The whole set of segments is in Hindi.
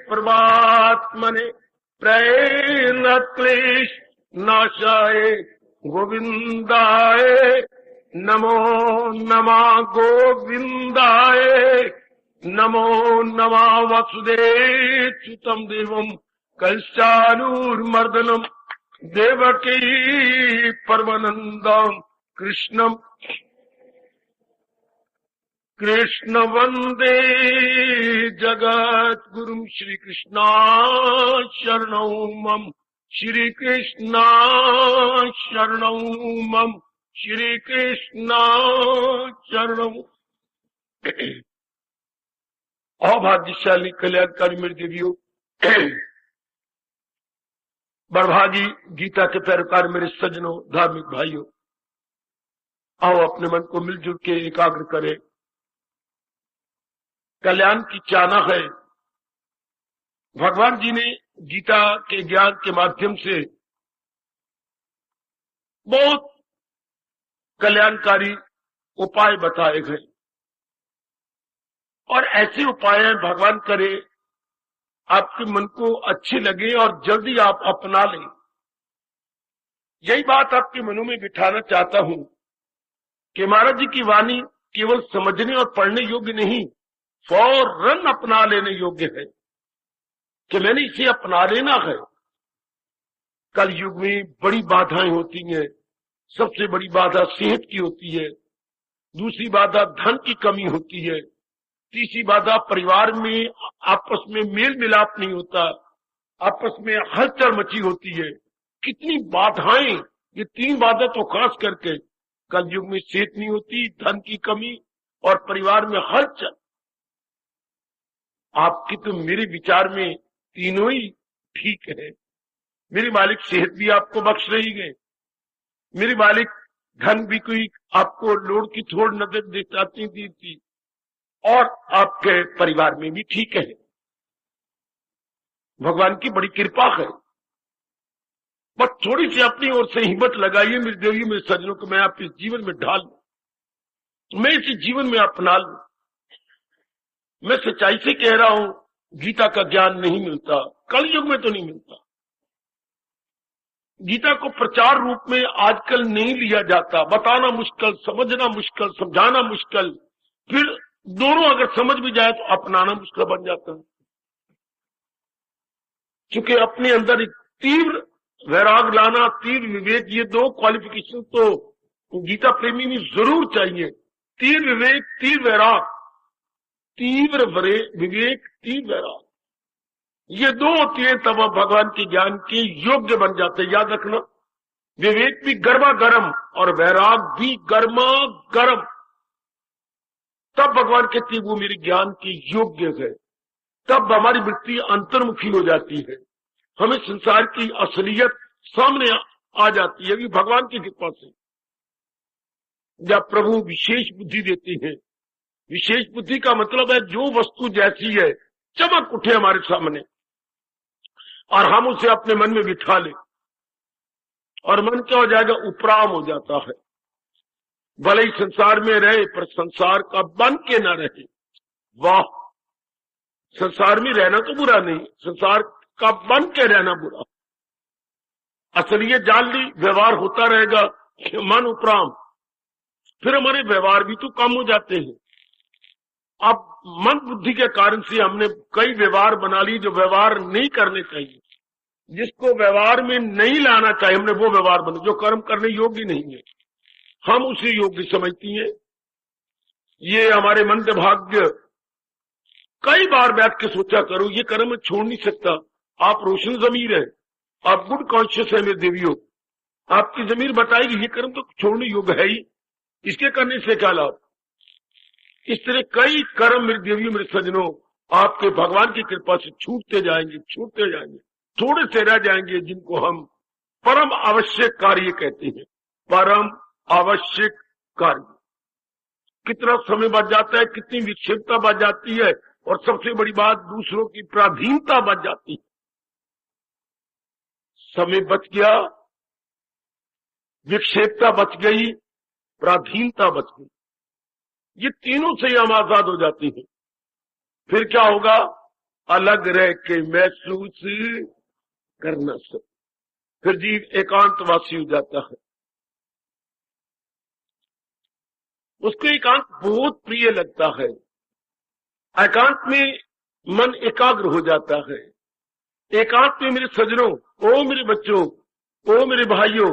परमात्मने प्रेरणक्लेश नाशाय गोविंदाय नमो नमः गोविंदाय नमो नमः वसुदेवसुतं देवं कंसानुर्मर्दनम देवकी परमानंदम कृष्ण वंदे जगत गुरुम श्री कृष्णा शरणौ मम श्री कृष्णा शरणौ मम श्री कृष्णा शरणौ। अभाग्यशाली कल्याणकारी मेरे देवियों, बड़भागी गीता के पैरोकार मेरे सज्जनों, धार्मिक भाइयों, आओ अपने मन को मिलजुल के एकाग्र करें। कल्याण की चाहना है। भगवान जी ने गीता के ज्ञान के माध्यम से बहुत कल्याणकारी उपाय बताए गए और ऐसे उपाय भगवान करे आपके मन को अच्छे लगे और जल्दी आप अपना लें। यही बात आपके मनों में बिठाना चाहता हूं कि महाराज जी की वाणी केवल समझने और पढ़ने योग्य नहीं, फौरन अपना लेने योग्य है कि मैंने इसे अपना लेना है। कल युग में बड़ी बाधाएं होती हैं। सबसे बड़ी बाधा सेहत की होती है, दूसरी बाधा धन की कमी होती है, तीसरी बाधा परिवार में आपस में मेल मिलाप नहीं होता, आपस में हलचल मची होती है। कितनी बाधाएं, ये तीन बाधा तो खास करके कल युग में सेहत नहीं होती, धन की कमी और परिवार में हलचल। आपकी तो मेरे विचार में तीनों ही ठीक है। मेरे मालिक सेहत भी आपको बख्श रही है, मेरे मालिक धन भी कोई आपको लोड की थोड़ नजर दिखाती थी और आपके परिवार में भी ठीक है। भगवान की बड़ी कृपा है। बस थोड़ी सी अपनी ओर से हिम्मत लगाइए मेरे देवी, मेरे सज्जनों को मैं आपके जीवन में ढाल लूं, मैं इसे जीवन में अपना लूं। मैं सच्चाई से कह रहा हूं, गीता का ज्ञान नहीं मिलता, कल युग में तो नहीं मिलता। गीता को प्रचार रूप में आजकल नहीं लिया जाता। बताना मुश्किल, समझना मुश्किल, समझाना मुश्किल, फिर दोनों अगर समझ भी जाए तो अपनाना मुश्किल बन जाता है। क्योंकि अपने अंदर एक तीव्र वैराग लाना, तीव्र विवेक, ये दो क्वालिफिकेशन तो गीता प्रेमी में जरूर चाहिए। तीव्र विवेक, तीव्र वैराग, तीव्र विवेक, तीव्र वैराग, ये दो होती है तब आप भगवान के ज्ञान के योग्य बन जाते। याद रखना, विवेक भी गर्मा गर्म और वैराग भी गर्मा गर्म, तब भगवान कहते वो मेरे ज्ञान के योग्य है। तब हमारी वृत्ति अंतर्मुखी हो जाती है, हमें संसार की असलियत सामने आ जाती है। अभी भगवान की कृपा से जब प्रभु विशेष बुद्धि देते हैं, विशेष बुद्धि का मतलब है जो वस्तु जैसी है चमक उठे हमारे सामने और हम उसे अपने मन में बिठा ले, और मन क्या हो जाएगा, उपराम हो जाता है। भले ही संसार में रहे पर संसार का बन के न रहे। वाह, संसार में रहना तो बुरा नहीं, संसार का बन के रहना बुरा। असलियत जान ली, व्यवहार होता रहेगा, मन उपराम, फिर हमारे व्यवहार भी तो कम हो जाते हैं। अब मन बुद्धि के कारण से हमने कई व्यवहार बना लिए जो व्यवहार नहीं करने चाहिए, जिसको व्यवहार में नहीं लाना चाहिए, हमने वो व्यवहार बने जो कर्म करने योग्य नहीं है, हम उसे योग्य समझती हैं। ये हमारे मंद भाग्य। कई बार बैठ के सोचा करो, ये कर्म मैं छोड़ नहीं सकता। आप रोशन जमीर है, आप गुड कॉन्शियस है मेरे देवियों, आपकी जमीर बताएगी ये कर्म तो छोड़ने योग्य है ही, इसके करने से क्या लाभ। इस तरह कई कर्म मेरे देवियों, मेरे सज्जनों, आपके भगवान की कृपा से छूटते जाएंगे, छूटते जाएंगे, थोड़े से रह जाएंगे जिनको हम परम आवश्यक कार्य कहते हैं। परम आवश्यक कार्य, कितना समय बच जाता है, कितनी विक्षेपता बच जाती है, और सबसे बड़ी बात दूसरों की पराधीनता बच जाती है। समय बच गया, विक्षेपता बच गई, पराधीनता बच गई, ये तीनों से हम आजाद हो जाते हैं। फिर क्या होगा, अलग रह के महसूस करना सब। फिर जीव एकांतवासी हो जाता है, उसको एकांत बहुत प्रिय लगता है। एकांत में मन एकाग्र हो जाता है। एकांत में मेरे सज्जनों, ओ मेरे बच्चों, ओ मेरे भाइयों,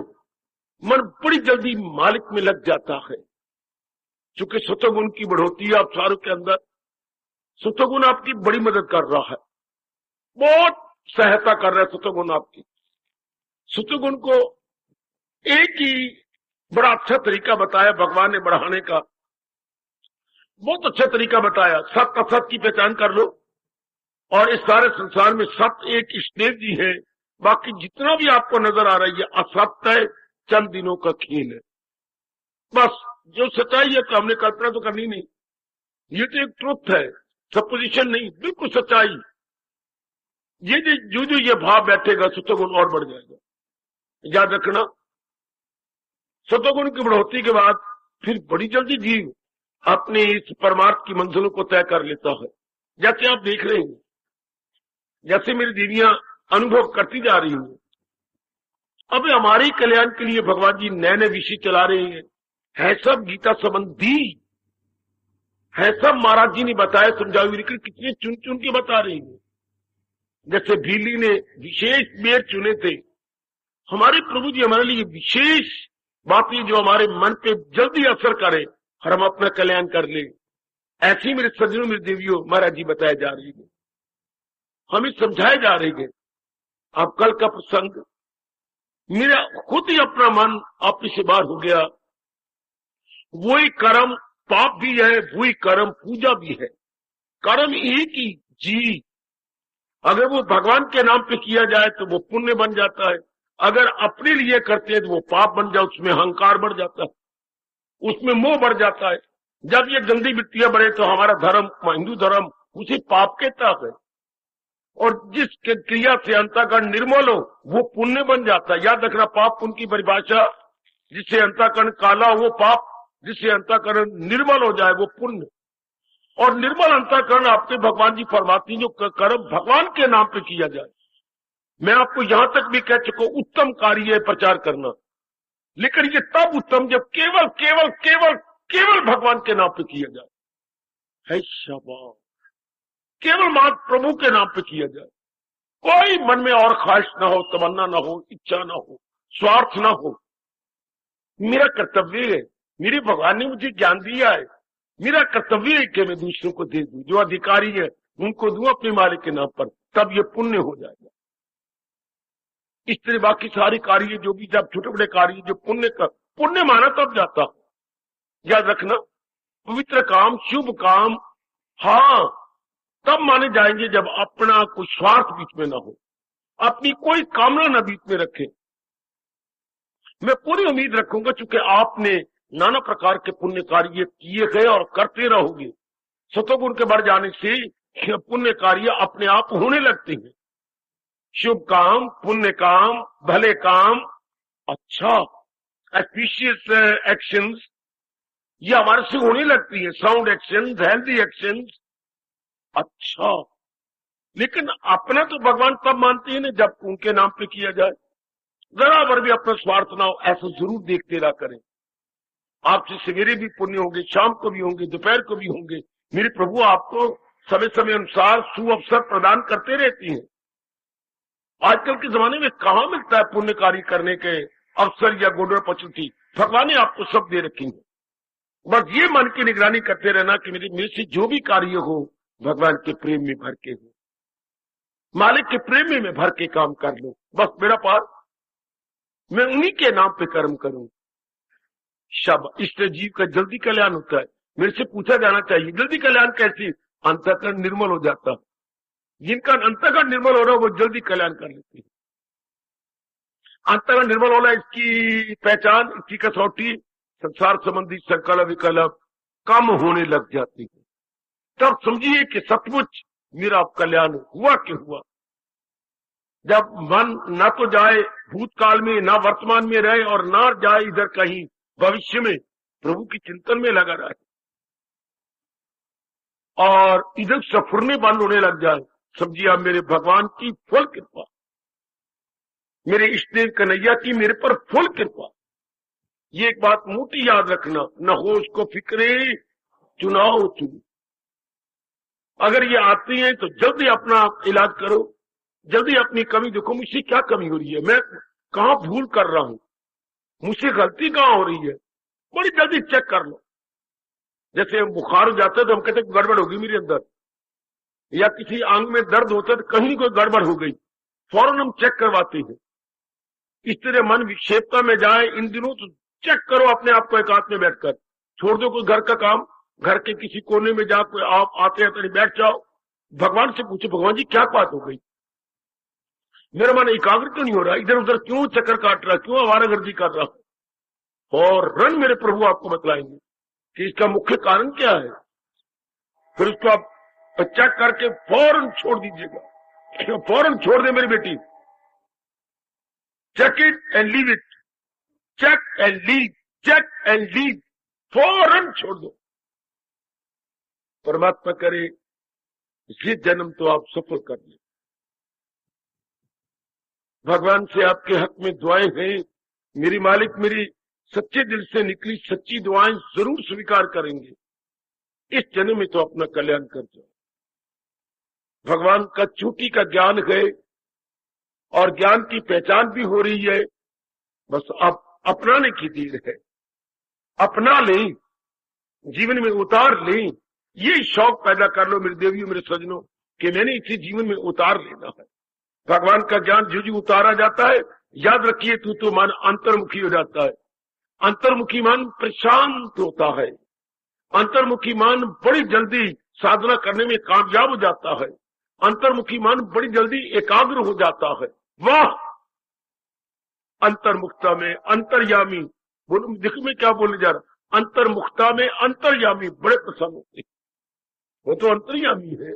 मन बड़ी जल्दी मालिक में लग जाता है। चूंकि सत्वगुण की बढ़ोतरी आप सारों के अंदर, सत्वगुण आपकी बड़ी मदद कर रहा है, बहुत सहायता कर रहा है सत्वगुण आपकी। सत्वगुण को एक ही बड़ा अच्छा तरीका बताया भगवान ने बढ़ाने का, बहुत अच्छा तरीका बताया। सत्य असत की पहचान कर लो, और इस सारे संसार में सत्य एक इष्टदेव जी है, बाकी जितना भी आपको नजर आ रही है असत्य है, चंद दिनों का खेल है। बस जो सच्चाई है तो हमने कल्पना तो करनी नहीं, ये तो एक ट्रुथ है, सपोजिशन नहीं, बिल्कुल सच्चाई। ये जो ये भाव बैठेगा सत्वगुण और बढ़ जाएगा। याद रखना, सत्वगुण की बढ़ोतरी के बाद फिर बड़ी जल्दी जीव अपने इस परमार्थ की मंजिलों को तय कर लेता है। जैसे आप देख रहे हैं, जैसे मेरी देवियां अनुभव करती जा रही हैं, अब हमारे कल्याण के लिए भगवान जी नए नए विषय चला रहे हैं, है सब गीता संबंधी, है सब महाराज जी ने बताया समझाया, लेकिन कितने चुन चुन के बता रहे हैं। जैसे भीली ने विशेष बेर चुने थे, हमारे प्रभु जी हमारे लिए विशेष बातें जो हमारे मन पे जल्दी असर करे और हम अपना कल्याण कर ले। ऐसे ही मेरे सज्जनों, मेरे देवियों, महाराज जी बताए जा रही है, हमें समझाए जा रही है। अब कल का प्रसंग, मेरा खुद ही अपना मन आप से बाहर हो गया। वही कर्म पाप भी है, वही कर्म पूजा भी है। कर्म एक ही जी, अगर वो भगवान के नाम पे किया जाए तो वो पुण्य बन जाता है, अगर अपने लिए करते हैं तो वो पाप बन जाए, उसमें अहंकार बढ़ जाता है, उसमें मोह बढ़ जाता है। जब ये गंदी वृत्तियां बढ़े तो हमारा धर्म, हिंदू धर्म उसे पाप कहता है, और जिस क्रिया से अंतःकरण निर्मल हो वो पुण्य बन जाता है। याद रखना, पाप पुण्य की परिभाषा, जिससे अंतःकरण काला हो वो पाप, जिससे अंतःकरण निर्मल हो जाए वो पुण्य। और निर्मल अंतःकरण आपके भगवान जी फरमाती, जो कर्म भगवान के नाम पे किया जाए। मैं आपको यहां तक भी कह चुका, उत्तम कार्य है प्रचार करना, लेकिन ये तब उत्तम जब केवल केवल केवल केवल भगवान के नाम पे किया जाए। है शाबाश, केवल मात्र प्रभु के नाम पे किया जाए, कोई मन में और ख्वाहिश ना हो, तमन्ना ना हो, इच्छा ना हो, स्वार्थ ना हो। मेरा कर्तव्य है, मेरे भगवान ने मुझे ज्ञान दिया है, मेरा कर्तव्य है कि मैं दूसरों को दे दूं, जो अधिकारी है उनको दूं अपने मालिक के नाम पर, तब ये पुण्य हो जाएगा। इस तरह बाकी सारे कार्य जो भी, जब छोटे बड़े कार्य जो पुण्य माना तब जाता। याद रखना, पवित्र काम, शुभ काम, हाँ तब माने जाएंगे जब अपना कोई स्वार्थ बीच में ना हो, अपनी कोई कामना न बीच में रखे। मैं पूरी उम्मीद रखूंगा, चूंकि आपने नाना प्रकार के पुण्य कार्य किए गए और करते रहोगे, सत्वगुण के बढ़ जाने से पुण्य कार्य अपने आप होने लगते हैं। शुभ काम, पुण्य काम, भले काम, अच्छा एफिशिएंट एक्शंस, ये हमारे से होने लगती है। साउंड एक्शंस, हेल्दी एक्शंस, अच्छा। लेकिन अपना तो भगवान तब मानते हैं ना जब उनके नाम पे किया जाए, जरा भर भी अपना स्वार्थ ना हो, ऐसा जरूर देखते रहा करें। आपसे सवेरे भी पुण्य होंगे, शाम को भी होंगे, दोपहर को भी होंगे। मेरे प्रभु आपको समय समय अनुसार सुअवसर प्रदान करते रहती हैं। आजकल के जमाने में कहां मिलता है पुण्य कार्य करने के अवसर या गोडर पचुटी, भगवान ने आपको सब दे रखी है। बस ये मन की निगरानी करते रहना कि मेरे से जो भी कार्य हो भगवान के प्रेम में भर के हो, मालिक के प्रेम में मैं भर के काम कर लूं, बस मेरा पार, मैं उन्हीं के नाम पे कर्म करूं। शब इष्ट जीव का जल्दी कल्याण होता है। मेरे से पूछा जाना चाहिए जल्दी कल्याण कैसे? अंतःकरण निर्मल हो जाता है। जिनका अंतःकरण निर्मल हो रहा है वो जल्दी कल्याण कर लेते हैं। अंतःकरण निर्मल होना, इसकी पहचान, इसकी कसौटी, संसार संबंधी संकल्प विकल्प कम होने लग जाती है। तब समझिए कि सचमुच मेरा कल्याण हुआ कि हुआ। जब मन न तो जाए भूतकाल में, ना वर्तमान में रहे, और ना जाए इधर कहीं भविष्य में, प्रभु की चिंतन में लगा रहे, और इधर सफरने बंद होने लग जाए, समझिए आप मेरे भगवान की फुल कृपा, मेरे इष्टदेव कन्हैया की मेरे पर फुल कृपा। ये एक बात मोटी याद रखना, न होश को फिक्रे चुनाव चुन। अगर ये आती हैं तो जल्दी अपना इलाज करो, जल्दी अपनी कमी देखो, मुझसे क्या कमी हो रही है, मैं कहां भूल कर रहा हूं, मुझसे गलती कहां हो रही है, बड़ी जल्दी चेक कर लो। जैसे हम बुखार हो जाता है तो हम कहते हैं गड़बड़ होगी मेरे अंदर, या किसी अंग में दर्द होता है तो कहीं कोई गड़बड़ हो गई, फौरन हम चेक करवाते हैं। इस तरह मन विक्षेपता में जाए इन दिनों तो चेक करो अपने आप को, एकांत में बैठकर छोड़ दो कोई घर का काम, घर के किसी कोने में जा कोई आप आते आते बैठ जाओ, भगवान से पूछो भगवान जी क्या बात हो गई, मेरा मन एकाग्र क्यों नहीं हो रहा, इधर उधर क्यों चक्कर काट रहा, क्यों आवारागर्दी कर रहा, और रन मेरे प्रभु आपको बतलाएंगे कि इसका मुख्य कारण क्या है। फिर उसको आप चेक करके फौरन छोड़ दीजिएगा, फौरन छोड़ दे मेरी बेटी, check it and leave it, check and leave, check and leave, फौरन छोड़ दो। परमात्मा करे ये जन्म तो आप सफल कर ले। भगवान से आपके हक में दुआएं हैं, मेरी मालिक मेरी सच्चे दिल से निकली सच्ची दुआएं जरूर स्वीकार करेंगे, इस जन्म में तो अपना कल्याण कर जाओ। भगवान का चोटी का ज्ञान है और ज्ञान की पहचान भी हो रही है, बस आप अपनाने की देर है, अपना लें, जीवन में उतार लें, ये शौक पैदा कर लो मेरे देवियों मेरे सजनों कि मैंने इसे जीवन में उतार लेना है। भगवान का ज्ञान जो उतारा जाता है, याद रखिए तू तो मन अंतर्मुखी हो जाता है, अंतर्मुखी मन प्रशांत होता है, अंतर्मुखी मन बड़ी जल्दी साधना करने में कामयाब हो जाता है, अंतर्मुखी मन बड़ी जल्दी एकाग्र हो जाता है। वाह, अंतर्मुखता में अंतर्यामी, बोलो देखो मैं क्या बोलने जा रहा, अंतर्मुखता में अंतर्यामी बड़े प्रसन्न होते, वो तो अंतर्यामी है।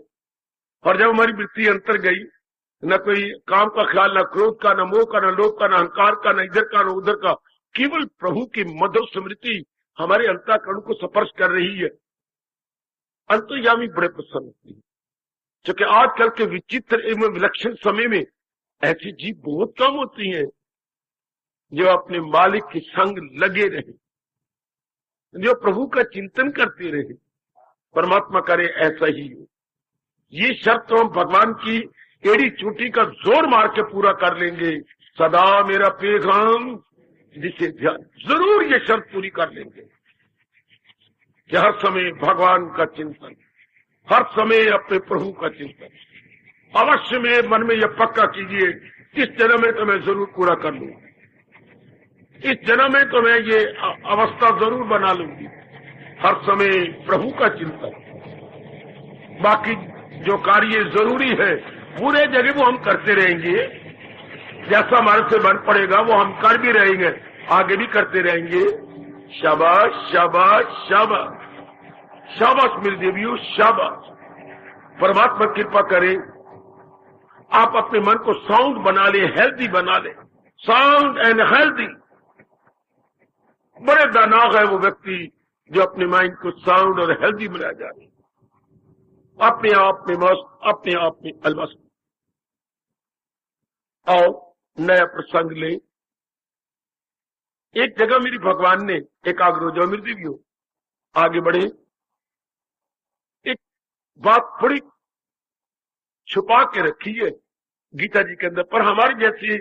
और जब हमारी वृत्ति अंतर गई, न कोई काम का ख्याल, न क्रोध का, न मोह का, न लोभ का, न अहंकार का, न इधर का न उधर का, केवल प्रभु की मधुर स्मृति हमारे अंतःकरण को स्पर्श कर रही है, अंतर्यामी बड़े प्रसन्न होती है। क्योंकि आजकल के विचित्र एवं विलक्षण समय में ऐसी जीव बहुत कम होती हैं जो अपने मालिक के संग लगे रहे, जो प्रभु का चिंतन करते रहे। परमात्मा करे ऐसा ही हो। ये शर्त तो हम भगवान की एड़ी चोटी का जोर मार के पूरा कर लेंगे, सदा मेरा पैगाम जिसे ध्यान, जरूर ये शर्त पूरी कर लेंगे कि हर समय भगवान का चिंतन, हर समय अपने प्रभु का चिंतन। अवश्य में मन में यह पक्का कीजिए, इस जन्म में तो मैं जरूर पूरा कर लूंगा, इस जन्म में तो मैं ये अवस्था जरूर बना लूंगी, हर समय प्रभु का चिंतन। बाकी जो कार्य जरूरी है पूरे जगह वो हम करते रहेंगे, जैसा हमारे से बन पड़ेगा वो हम कर भी रहेंगे, आगे भी करते रहेंगे। शाबाश शाबाश शाबाश शाबाश मेरी देवियों, शाबाश। परमात्मा कृपा करे आप अपने मन को साउंड बना ले, हेल्दी बना ले, साउंड एंड हेल्दी। बड़े दानाग है वो व्यक्ति जो अपने माइंड को साउंड और हेल्दी बनाया जाए, अपने आप में मस्त, अपने आप में अलमस्त। और नया प्रसंग ले, एक जगह मेरी भगवान ने एकाग्र हो जाओ मेरी देवियों, आगे बढ़े, एक बात बड़ी छुपा के रखी है गीता जी के अंदर, पर हमारे जैसे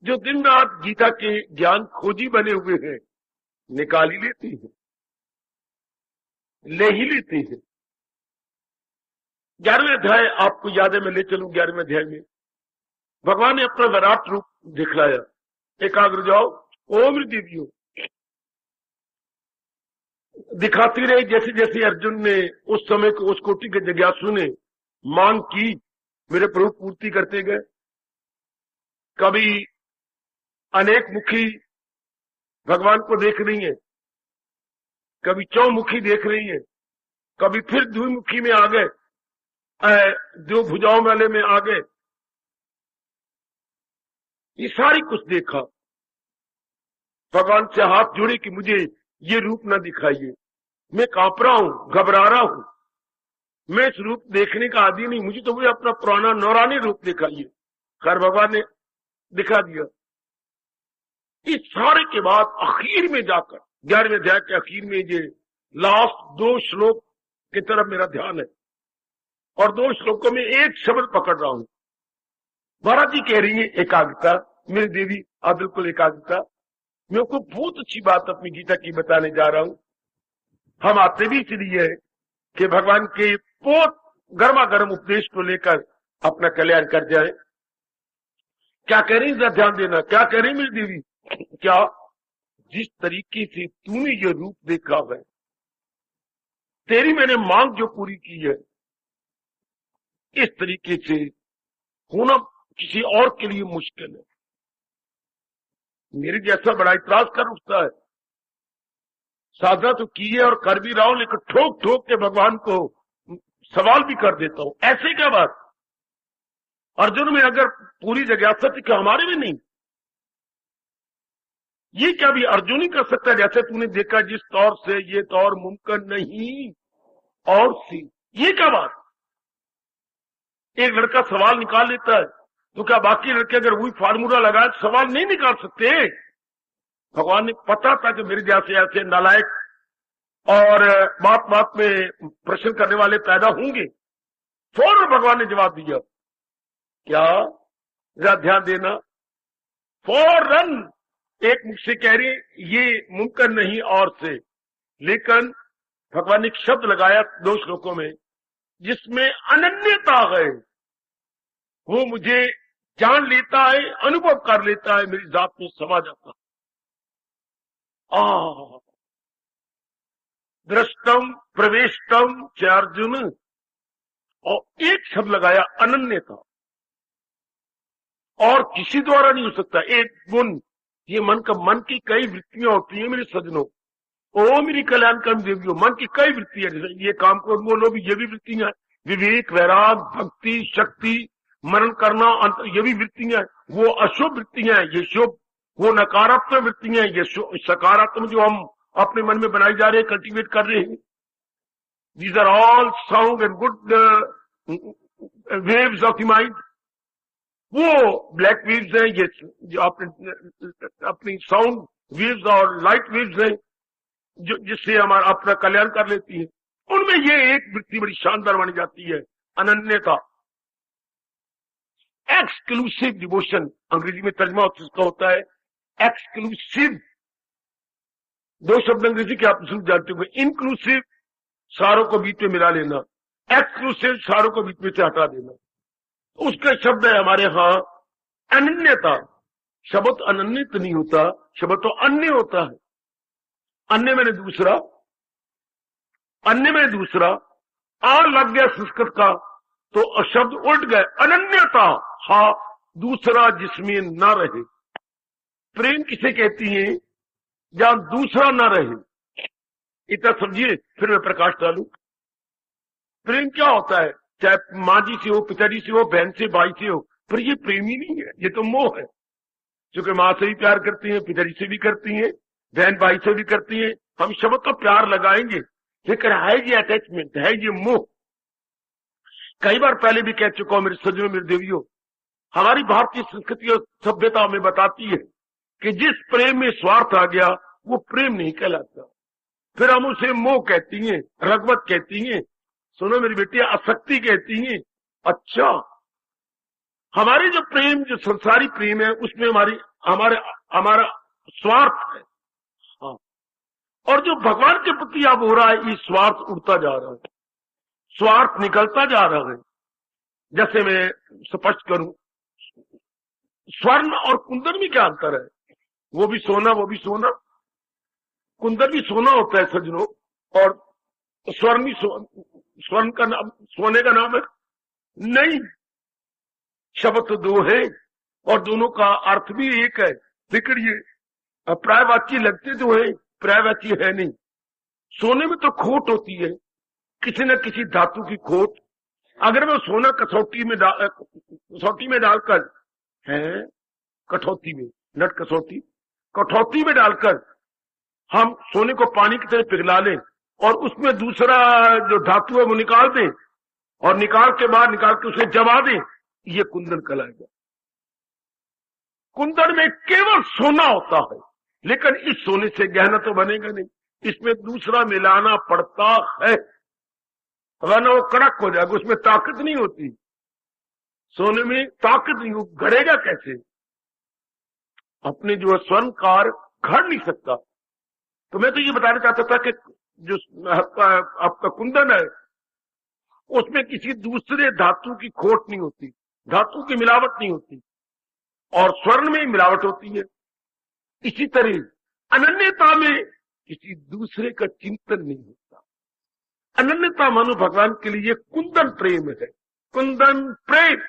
जो दिन रात गीता के ज्ञान खोजी बने हुए हैं निकाल ही लेती है, ले ही लेती है। 11वें अध्याय आपको याद है, मैं ले चलूं 11वें अध्याय में भगवान ने अपना विराट रूप दिखलाया। एकाग्र जाओ ओम देवियों, दिखाती रही जैसे जैसे अर्जुन ने उस समय को उस कोटि के जिज्ञासु ने मांग की, मेरे प्रभु पूर्ति करते गए। कभी अनेक मुखी भगवान को देख रही है, कभी चौमुखी देख रही है, कभी फिर द्विमुखी में आ गए, दो भुजाओं वाले में आ गए। ये सारी कुछ देखा, भगवान से हाथ जोड़े कि मुझे ये रूप ना दिखाइए, मैं कांप रहा हूं, घबरा रहा हूं, मैं इस रूप देखने का आदी नहीं, मुझे तो मुझे अपना पुराना नौरानी रूप दिखाइए। खैर भगवान ने दिखा दिया। इस सारे के बाद आखिर में जाकर 11वें अध्याय के आखिर में ये लास्ट 2 श्लोक की तरफ मेरा ध्यान है, और 2 श्लोकों में एक शब्द पकड़ रहा हूं। महाराज जी कह रही है एकाग्रता, मेरी देवी आप बिल्कुल एकाग्रता। मैं आपको बहुत अच्छी बात अपनी गीता की बताने जा रहा हूं। हम आते भी इसलिए है कि भगवान के बहुत गर्मा गर्म उपदेश को लेकर अपना कल्याण कर जाए। क्या कह रही है, ध्यान देना, क्या कह रही मेरी देवी, क्या जिस तरीके से तूने ये रूप देखा है, तेरी मैंने मांग जो पूरी की है, इस तरीके से होना किसी और के लिए मुश्किल है। मेरे जैसा बड़ा इतराज कर उठता है। साधना तो की है और कर भी रहा हूं, लेकिन ठोक ठोक के भगवान को सवाल भी कर देता हूं, ऐसे क्या बात। अर्जुन में अगर पूरी जिज्ञासा थी कि हमारे में नहीं, ये क्या भी अर्जुन ही कर सकता है। जैसे तूने देखा जिस तौर से, ये तौर मुमकिन नहीं और सी, ये क्या बात। एक लड़का सवाल निकाल लेता है, तो क्या बाकी लड़के अगर वही फार्मूला लगाए तो सवाल नहीं निकाल सकते। भगवान ने पता था कि मेरे जैसे ऐसे नालायक और बात बात में प्रश्न करने वाले पैदा होंगे। फौरन भगवान ने जवाब दिया, क्या जरा ध्यान देना, फौरन एक मुझसे कह रही ये मुमकिन नहीं और से, लेकिन भगवान ने एक शब्द लगाया 2 श्लोकों में जिसमें अनन्यता है। वो मुझे जान लेता है, अनुभव कर लेता है, मेरी जात में समा जाता है। दृष्टम प्रवेशतम च अर्जुन, और एक शब्द लगाया अनन्यता, और किसी द्वारा नहीं हो सकता। एक गुण, ये मन की कई वृत्तियां होती है मेरे सज्जनों, ओ मेरी कल्याणकारी देवियों, मन की कई वृत्तियां, जैसे ये काम को बोलो भी, ये भी वृत्तियां, विवेक, वैराग, भक्ति, शक्ति, मरण करना, ये भी वृत्तियां। वो अशुभ वृत्तियां, ये शुभ। वो नकारात्मक वृत्तियां, ये सकारात्मक जो हम अपने मन में बनाई जा रहे हैं, कल्टीवेट कर रहे हैं। These are all sound and good waves of the mind. वो ब्लैक वेव्स हैं, ये जो अपनी साउंड वेव्स और लाइट वेव्स हैं, जो जिससे हमारा अपना कल्याण कर लेती है। उनमें ये एक वृत्ति बड़ी शानदार बन जाती है, अनन्यता, एक्सक्लूसिव डिवोशन। अंग्रेजी में तर्जमा उसका होता है एक्सक्लूसिव। 2 शब्द अंग्रेजी के आप सुन जानते हो, इंक्लूसिव सारों को बीच में मिला लेना, एक्सक्लूसिव सारों को बीच में से हटा देना। उसका शब्द है हमारे यहां अनन्यता। शब्द अनन्यत नहीं होता, शब्द तो अन्य होता है। अन्य में दूसरा, अन्य में दूसरा, आ लग गया संस्कृत का तो शब्द उल्ट गए। अनन्यता, हा दूसरा जिसमें न रहे। प्रेम किसे कहती है, जहां दूसरा न रहे। इतना समझिए, फिर मैं प्रकाश डालू। प्रेम क्या होता है, चाहे माँ जी से हो, पिताजी से हो, बहन से, भाई से हो, पर ये प्रेम ही नहीं है, ये तो मोह है। क्योंकि माँ से भी प्यार करती है, पिताजी से भी करती है, बहन भाई से भी करती है। हम शब्द तो प्यार लगाएंगे, लेकिन है ये अटैचमेंट, है ये मोह। कई बार पहले भी कह चुका हूं मेरे सज्जनों, मेरे देवियों, हमारी भारतीय संस्कृति और सभ्यता हमें बताती है कि जिस प्रेम में स्वार्थ आ गया वो प्रेम नहीं कहलाता। फिर हम उसे मोह कहती हैं, रगबत कहती हैं, सुनो मेरी बेटी, आसक्ति कहती हैं। अच्छा, हमारे जो प्रेम, जो संसारी प्रेम है, उसमें हमारा स्वार्थ है। हाँ, और जो भगवान के प्रति अब हो रहा है, ये स्वार्थ उड़ता जा रहा है, स्वार्थ निकलता जा रहा है। जैसे मैं स्पष्ट करूं, स्वर्ण और कुंदन में क्या अंतर है। वो भी सोना, वो भी सोना, कुंदन भी सोना होता है सज्जनों, और स्वर्ण भी स्वर्ण का नाम, सोने का नाम है नहीं। शब्द तो 2 है और दोनों का अर्थ भी एक है, लेकिन ये प्रायवाची लगते तो है, प्रायवाची है नहीं। सोने में तो खोट होती है, किसी न किसी धातु की खोट। अगर मैं सोना कसौटी में डालकर है, कठौती में, नट कसौटी, कठौती में डालकर हम सोने को पानी की तरह पिघला लें और उसमें दूसरा जो धातु है वो निकाल दें, और निकाल के उसे जमा दें, ये कुंदन कहलाएगा। कुंदन में केवल सोना होता है, लेकिन इस सोने से गहना तो बनेगा नहीं, इसमें दूसरा मिलाना पड़ता है, वरना वो कड़क हो जाएगा, उसमें ताकत नहीं होती। सोने में ताकत नहीं हो, गढ़ेगा कैसे? अपने जो स्वर्णकार घड़ नहीं सकता। तो मैं तो ये बताना चाहता था कि जो आपका कुंदन है उसमें किसी दूसरे धातु की खोट नहीं होती, धातु की मिलावट नहीं होती, और स्वर्ण में मिलावट होती है। इसी तरह अनन्यता में किसी दूसरे का चिंतन नहीं होता। अनन्यता मानो भगवान के लिए कुंदन प्रेम है, कुंदन प्रेम,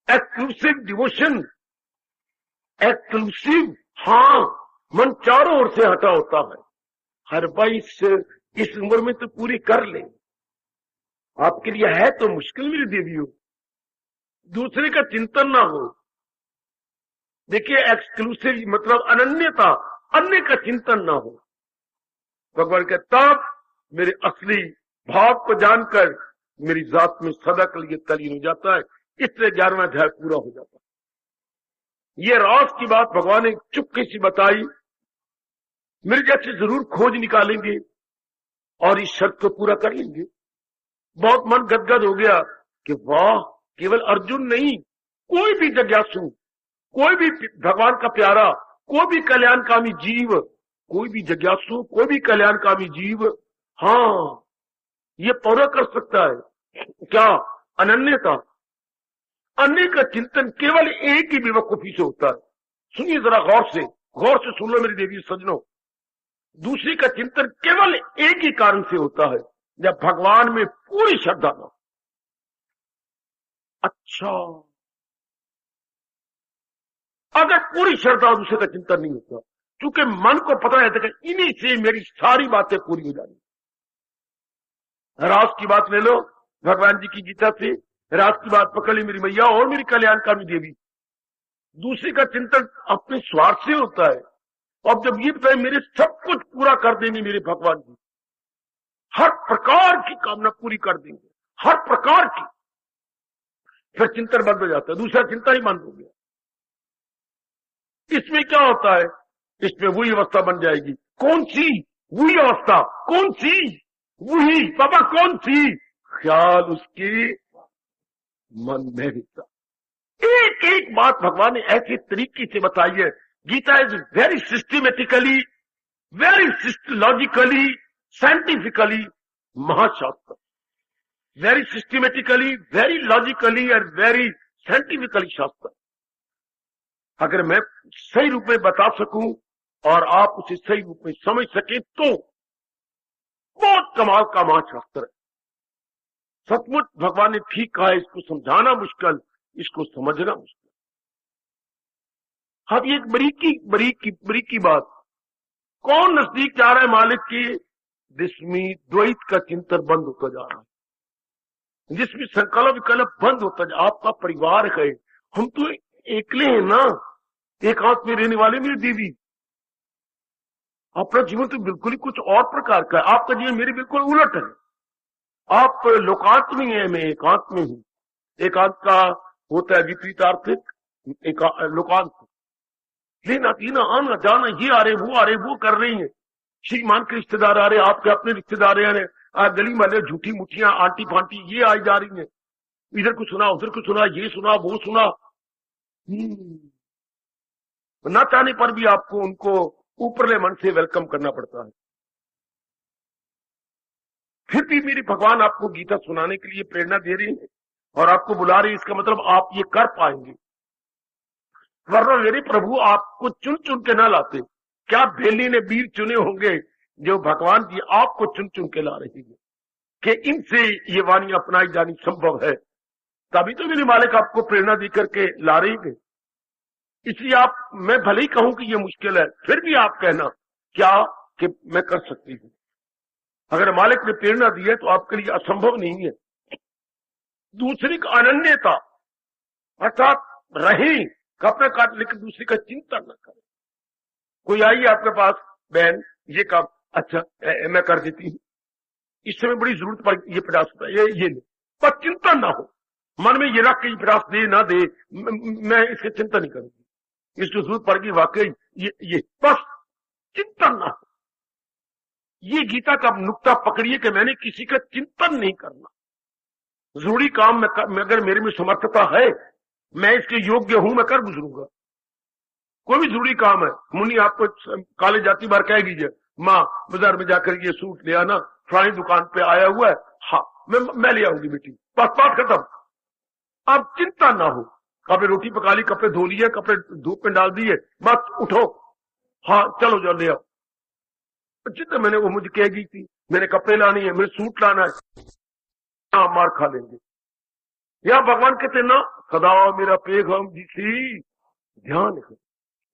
एक्सक्लूसिव डिवोशन, एक्सक्लूसिव। हाँ, मन चारों ओर से हटा होता है। हर भाई इस उम्र में तो पूरी कर ले, आपके लिए है तो मुश्किल मेरी देवी हो, दूसरे का चिंतन ना हो। देखिए, एक्सक्लूसिव मतलब अनन्यता, अन्य का चिंतन ना हो। भगवान के तब मेरे असली भाव को जानकर मेरी जात में सदा के लिए तलीन हो जाता है। इसलिए 11वां अध्याय पूरा हो जाता है। ये रास की बात भगवान ने चुपके से बताई, मेरे जैसे जरूर खोज निकालेंगे और इस शर्त को पूरा कर लेंगे। बहुत मन गदगद हो गया कि वाह, केवल अर्जुन नहीं, कोई भी जिज्ञासु, कोई भी भगवान का प्यारा, कोई भी कल्याणकामी जीव, कोई भी जिज्ञासु, कोई भी कल्याणकामी जीव, हाँ, ये पूरा कर सकता है। क्या? अनन्यता। अन्य का चिंतन केवल एक ही बेवकूफी से होता है। सुनिए जरा गौर से सुन लो मेरी देवी सज्जनों। दूसरी का चिंतन केवल एक ही कारण से होता है, जब भगवान में पूरी श्रद्धा न। अच्छा, अगर पूरी श्रद्धा दूसरे का चिंतन नहीं होता, क्योंकि मन को पता रहता है कि इन्हीं से मेरी सारी बातें पूरी हो जानी। रास की बात ले लो, भगवान जी की गीता से रास की बात पकड़ ली मेरी मैया और मेरी कल्याणकामी देवी। दूसरे का चिंतन अपने स्वार्थ से होता है। अब जब ये बताए मेरे सब कुछ पूरा कर देंगे मेरे भगवान जी, हर प्रकार की कामना पूरी कर देंगे, हर प्रकार की, फिर चिंतन बंद हो जाता है, दूसरा चिंता ही बंद हो गया। इसमें क्या होता है? इसमें वही अवस्था बन जाएगी। कौन सी? वही अवस्था। कौन सी? वही बाबा, कौन सी? ख्याल उसके मन में रहता। एक एक बात भगवान ने ऐसे तरीके से बताई है। Gita is very systematically, very logically, scientifically महाशास्त्र। Very systematically, very logically and very scientifically शास्त्र। अगर मैं सही रूप में बता सकूं और आप उसे सही रूप में समझ सके तो बहुत कमाल का महाशास्त्र है। सचमुच भगवान ने ठीक कहा है, इसको समझाना मुश्किल, इसको समझना मुश्किल। अब ये एक बरीकी बात, कौन नजदीक जा रहा है मालिक की? जिसमें द्वैत का चिंतन बंद होता जा रहा है, जिसमें संकल्प विकल्प बंद होता जा। आपका परिवार है, हम तो एकले हैं ना, एकांत में रहने वाले मेरी देवी। अपना जीवन तो बिल्कुल ही कुछ और प्रकार का है, आपका जीवन मेरे बिल्कुल उलट है। आप लोकांत में है, मैं एकांत में हूं। एकांत का होता है विपरीतार्थिक, लोकांत लेना पीना आना जाना, ये आ रहे वो आ रहे, वो कर रही है, श्रीमान के रिश्तेदार आ रहे, आपके अपने रिश्तेदार आ रहे, गली वाले झूठी मुठियां आंटी फांटी ये आई जा रही है, इधर कुछ सुना उधर कुछ सुना, ये सुना वो सुना। न चाहने पर भी आपको उनको ऊपरले मन से वेलकम करना पड़ता है। फिर भी मेरे भगवान आपको गीता सुनाने के लिए प्रेरणा दे रही है और आपको बुला रही है, इसका मतलब आप ये कर पाएंगे। वरना मेरे प्रभु आपको चुन चुन के ना लाते। क्या भेली ने वीर चुने होंगे जो भगवान जी आपको चुन चुन के ला रही है कि इनसे ये वाणी अपनाई जानी संभव है, तभी तो मेरे मालिक आपको प्रेरणा दे करके ला रही है। इसलिए आप, मैं भले ही कहूं कि ये मुश्किल है, फिर भी आप कहना क्या कि मैं कर सकती हूं। अगर मालिक ने प्रेरणा दी है तो आपके लिए असंभव नहीं है। दूसरी का अनन्यता अर्थात रहे अपना काट, लेकिन दूसरे का चिंता न करें। कोई आई आपके पास, बहन ये काम, अच्छा मैं कर देती हूँ, इस समय बड़ी जरूरत पड़, ये 50 रुपए ये ले, पर चिंतन ना हो, मन में ये रख के विरास दे ना दे, मैं इसकी चिंता नहीं करूंगी, इसकी जरूरत पड़ेगी वाकई, ये बस चिंतन ना हो। ये गीता का नुक्ता पकड़िए कि मैंने किसी का चिंतन नहीं करना। जरूरी काम में अगर मेरे में समर्थता है, मैं इसके योग्य हूं, मैं कर गुजरूंगा। कोई भी जरूरी काम है, मुन्नी आपको कॉलेज जाती बार कह दीजिए, माँ बाजार में जाकर ये सूट ले आना, फलानी दुकान पे आया हुआ है, हाँ मैं ले आऊंगी बेटी, बस बात खत्म। अब चिंता ना हो, कपड़े रोटी पका ली, कपड़े धो लिए, कपड़े धूप में डाल दिए, बस उठो, हाँ चलो जाओ ले आओ। जितना मैंने वो मुझे कह गई थी, मैंने कपड़े लाने हैं, मेरे सूट लाना है, हाँ मार खा लेंगे। या भगवान कहते ना, सदा मेरा पैगाम जिसी ध्यान है,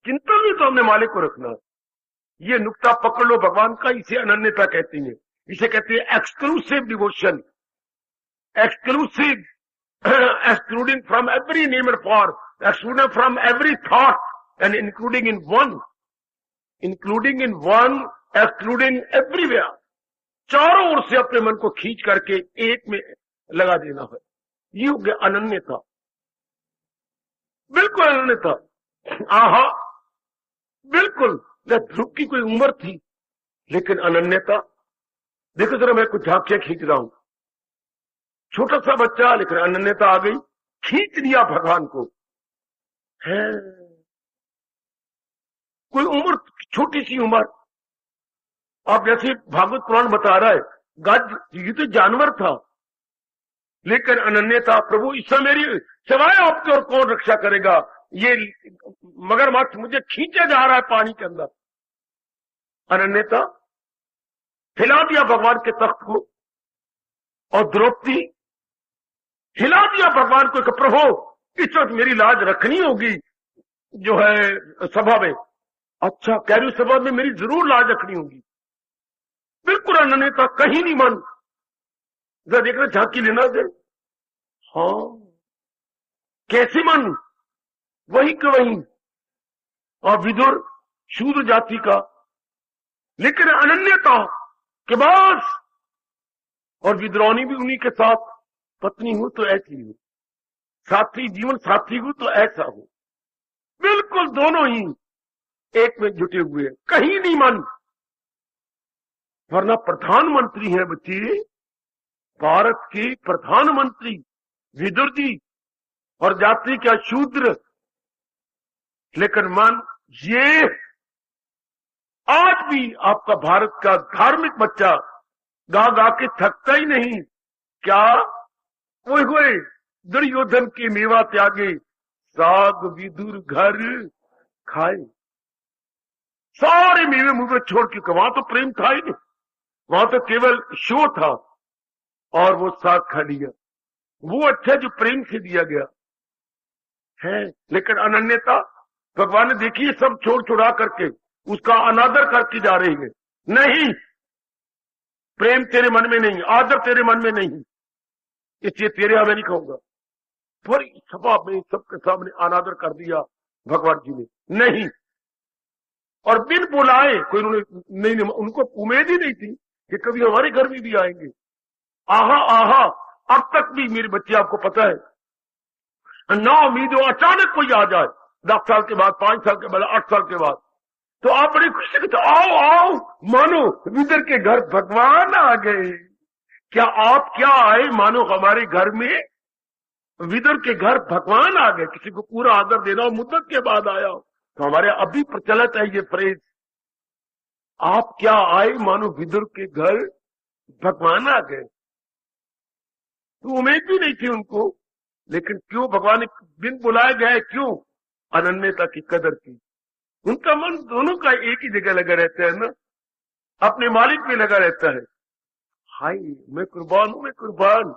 चिंतन में तो हमने मालिक को रखना है। ये नुक्ता पकड़ लो भगवान का, इसे अनन्यता कहती है, इसे कहती है exclusive devotion, exclusive, excluding from every name and form, excluding from every thought, and including in one, excluding everywhere. चारों ओर से अपने मन को खींच करके एक में लगा देना है। ये हो गया अनन्यता, बिल्कुल अनन्यता। आहा, बिल्कुल ध्रुव की कोई उम्र थी, लेकिन अनन्यता देखो जरा, मैं कुछ झांकियां खींच रहा हूं, छोटा सा बच्चा, लेकिन अनन्यता आ गई, खींच लिया भगवान को। है कोई उम्र, छोटी सी उम्र, आप जैसे भागवत पुराण बता रहा है, गज ये तो जानवर था, लेकिन अनन्यता, प्रभु इस समय मेरी सिवाय आपके और कौन रक्षा करेगा, ये मगरमच्छ मुझे खींचा जा रहा है पानी के अंदर। अनन्यता, हिला दिया भगवान के तख्त को, और द्रौपदी हिला दिया भगवान को कि प्रभु इस वक्त मेरी लाज रखनी होगी जो है सभा में। अच्छा कह रही सभा में मेरी जरूर लाज रखनी होगी, बिल्कुल अनन्यता, कहीं नहीं मन। जरा देखना झांकी लेना दे, हाँ कैसे मन, वही के वही। और विदुर शूद्र जाति का, लेकिन अनन्यता के बाद, और विद्रोणी भी उन्हीं के साथ, पत्नी हो तो ऐसी हो, साथी जीवन साथी हो तो ऐसा हो, बिल्कुल दोनों ही एक में जुटे हुए, कहीं नहीं मन। वरना प्रधानमंत्री है बच्चे, भारत के प्रधानमंत्री विदुर जी, और जाति क्या शूद्र, लेकिन मन ये आज भी आपका भारत का धार्मिक बच्चा गा गा के थकता ही नहीं। क्या वो हुए दुर्योधन के मेवा त्यागे, साग विदुर घर खाए, सारे मेवे मुंह में छोड़ के, वहां तो प्रेम था ही नहीं, वहां तो केवल शो था, और वो साग खा लिया। वो अच्छा जो प्रेम से दिया गया है, लेकिन अनन्यता भगवान ने देखी सब छोड़ छुड़ा करके उसका अनादर करके जा रही है। नहीं, प्रेम तेरे मन में नहीं, आदर तेरे मन में नहीं, इसलिए तेरे यहां मैं नहीं कहूंगा। पर सभा में सबके सामने अनादर कर दिया भगवान जी ने, नहीं। और बिन बुलाए कोई उन्होंने नहीं, उनको उम्मीद ही नहीं थी कि कभी हमारे घर में भी आएंगे। आहा आहा, अब तक भी मेरे बच्चे आपको पता है, ना उम्मीद हो अचानक कोई आ जाए, 10 साल के बाद, 5 साल के बाद, 8 साल के बाद, तो आप बड़ी खुशी से आओ आओ, मानो विदुर के घर भगवान आ गए। क्या आप क्या आए, मानो हमारे घर में विदुर के घर भगवान आ गए। किसी को पूरा आदर देना हो, मुद्दत के बाद आया हो, तो हमारे अभी प्रचलित है ये फ्रेज, आप क्या आए मानो विदुर के घर भगवान आ गए। तो उम्मीद भी नहीं थी उनको, लेकिन क्यों भगवान बिन बुलाए गए, क्यों, अनन्यता की कदर की। उनका मन दोनों का एक ही जगह लगा रहता है ना, अपने मालिक में लगा रहता है। हाय मैं कुर्बान हूं, मैं कुर्बान,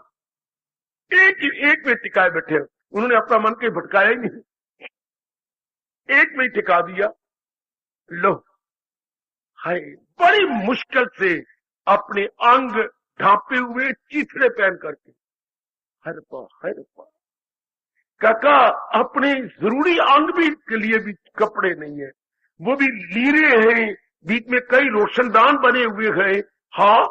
एक में टिकाए बैठे। उन्होंने अपना मन कहीं भटकाया ही नहीं, एक में ही टिका दिया। लो हाय, बड़ी मुश्किल से अपने अंग ढांपे हुए चीथड़े पहन करके, हर पा काका अपने जरूरी अंग भी के लिए भी कपड़े नहीं है, वो भी लीरे हैं, बीच में कई रोशनदान बने हुए हैं, हाँ,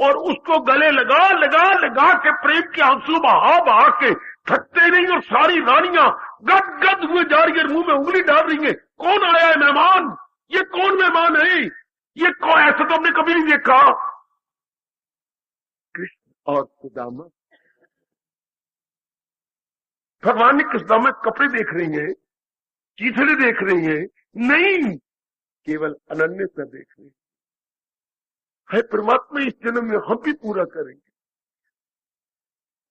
और उसको गले लगा लगा लगा के प्रेम के आंसू बहा बहा के थकते नहीं, और सारी रानियां गद गद हुए जा रही है, मुंह में उंगली डाल रही है, कौन आया है मेहमान, ये कौन मेहमान है, ये कौन, ऐसा तो हमने कभी नहीं देखा। कृष्ण और सुदामा, भगवान ने कृष्ण में कपड़े देख रही हैं, चीथड़े देख रही हैं, नहीं, केवल अनन्यता देख रही है। है परमात्मा इस जन्म में हम भी पूरा करेंगे।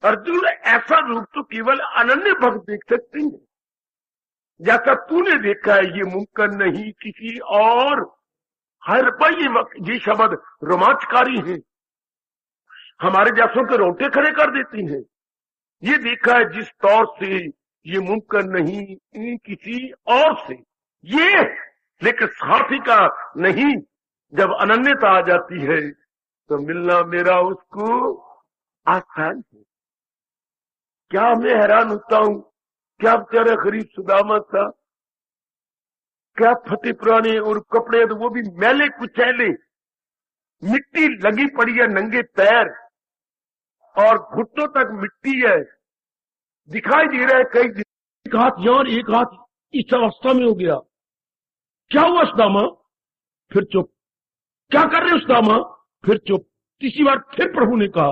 अर्जुन, ऐसा रूप तो केवल अनन्य भक्त देख सकते हैं, जैसा तूने देखा है ये मुमकिन नहीं किसी और। हर पर ये शब्द रोमांचकारी है, हमारे जैसों के रोंगटे खड़े कर देती हैं। ये देखा है जिस तौर से ये मुमकिन नहीं किसी और से, ये लेकिन साथी का नहीं। जब अनन्यता आ जाती है तो मिलना मेरा उसको आसान है। क्या मैं हैरान होता हूं, क्या बेचारा गरीब सुदामा था, क्या फटे पुराने और कपड़े, तो वो भी मैले कुचैले, मिट्टी लगी पड़ी है, नंगे पैर और घुटनों तक मिट्टी है, दिखाई दे रहा है कई दिन, एक हाथ यहां और एक हाथ इस अवस्था में हो गया। क्या हुआ सुदामा? फिर चुप। क्या कर रहे हो सुदामा? फिर चुप। तीसरी बार फिर प्रभु ने कहा,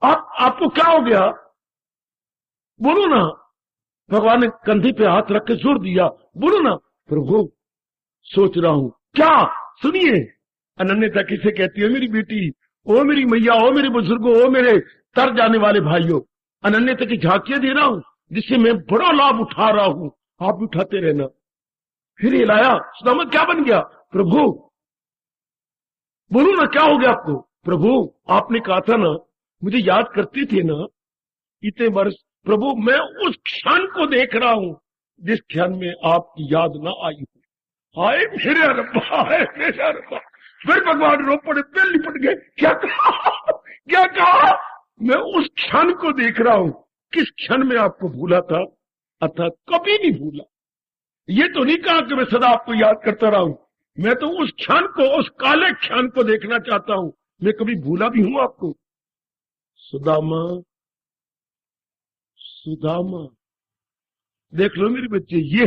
आपको क्या हो गया, बोलो ना। भगवान ने कंधे पे हाथ रख के जोर दिया, बोलो ना। प्रभु सोच रहा हूं। क्या? सुनिए, अनन्यता किसे कहती है मेरी बेटी, ओ मेरी मैया, ओ मेरे बुजुर्गों, ओ मेरे तर जाने वाले भाइयों, अनन्यता की झांकियां दे रहा हूं जिससे मैं बड़ा लाभ उठा रहा हूं, आप भी उठाते रहना। फिर हिलाया, सुदामा क्या बन गया? प्रभु बोलो ना, क्या हो गया आपको? प्रभु आपने कहा था ना, मुझे याद करते थे ना इतने वर्ष। प्रभु मैं उस क्षण को देख रहा हूं जिस क्षण में आपकी याद ना आई हो। हाय मेरे रब्बा, हाय मेरा रब्बा। फिर भगवान रो पड़े, फिर लिपट गए। क्या कहा, क्या कहा? मैं उस क्षण को देख रहा हूं, किस क्षण में आपको भूला था, अर्थात कभी नहीं भूला। ये तो नहीं कहा कि मैं सदा आपको याद करता रहा हूं, मैं तो उस क्षण को, उस काले क्षण को देखना चाहता हूं, मैं कभी भूला भी हूं आपको। सुदामा, सुदामा, देख लो मेरे बच्चे, ये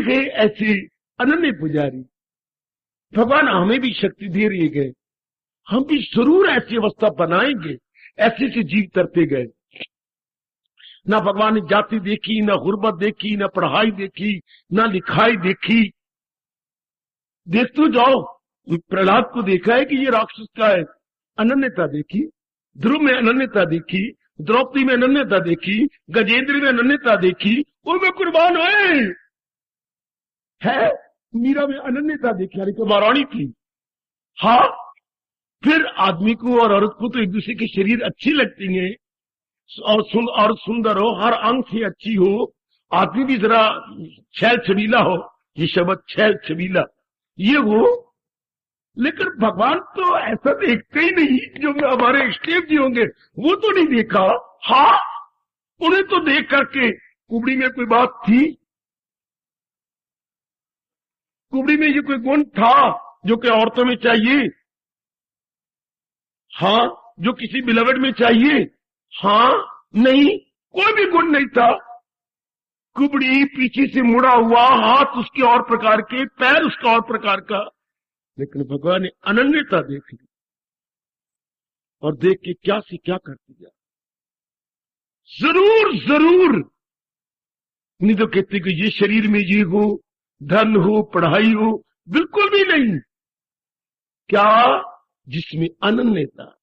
है ऐसे अनन्य पुजारी। भगवान हमें भी शक्ति दे रहे गए, हम भी जरूर ऐसी अवस्था बनाएंगे। ऐसे से जीव तरते गए, ना भगवान ने जाति देखी, ना गुर्बत देखी, ना पढ़ाई देखी, ना लिखाई देखी। देख तो जाओ, प्रहलाद को देखा है कि ये राक्षस का है, अनन्यता देखी। ध्रुव में अनन्यता देखी, द्रौपदी में अनन्यता देखी, गजेंद्र में अनन्यता देखी, उनमें कुर्बान है। मीरा में अनन्यता देखी, यानी तो महारानी थी। हाँ, फिर आदमी को और औरत को तो एक दूसरे के शरीर अच्छी लगती है, और सुंदर हो, हर अंग से अच्छी हो, आदमी भी जरा छैल छबीला हो, ये शब्द छैल छबीला ये हो। लेकिन भगवान तो ऐसा देखते ही नहीं, जो हमारे इष्टदेव जी होंगे वो तो नहीं देखा। हाँ, उन्हें तो देख करके कुबड़ी में कोई बात थी, कुबड़ी में ये कोई गुण था जो कि औरतों में चाहिए, हाँ, जो किसी बिलवड में चाहिए, हाँ, नहीं, कोई भी गुण नहीं था। कुबड़ी पीछे से मुड़ा हुआ, हाथ उसके और प्रकार के, पैर उसका और प्रकार का, लेकिन भगवान ने अनन्यता देख ली और देख के क्या से क्या कर दिया। जरूर जरूर नहीं तो कहते कि ये शरीर में ये हो, धन हो, पढ़ाई हो, बिल्कुल भी नहीं। क्या? जिसमें अनन्यता,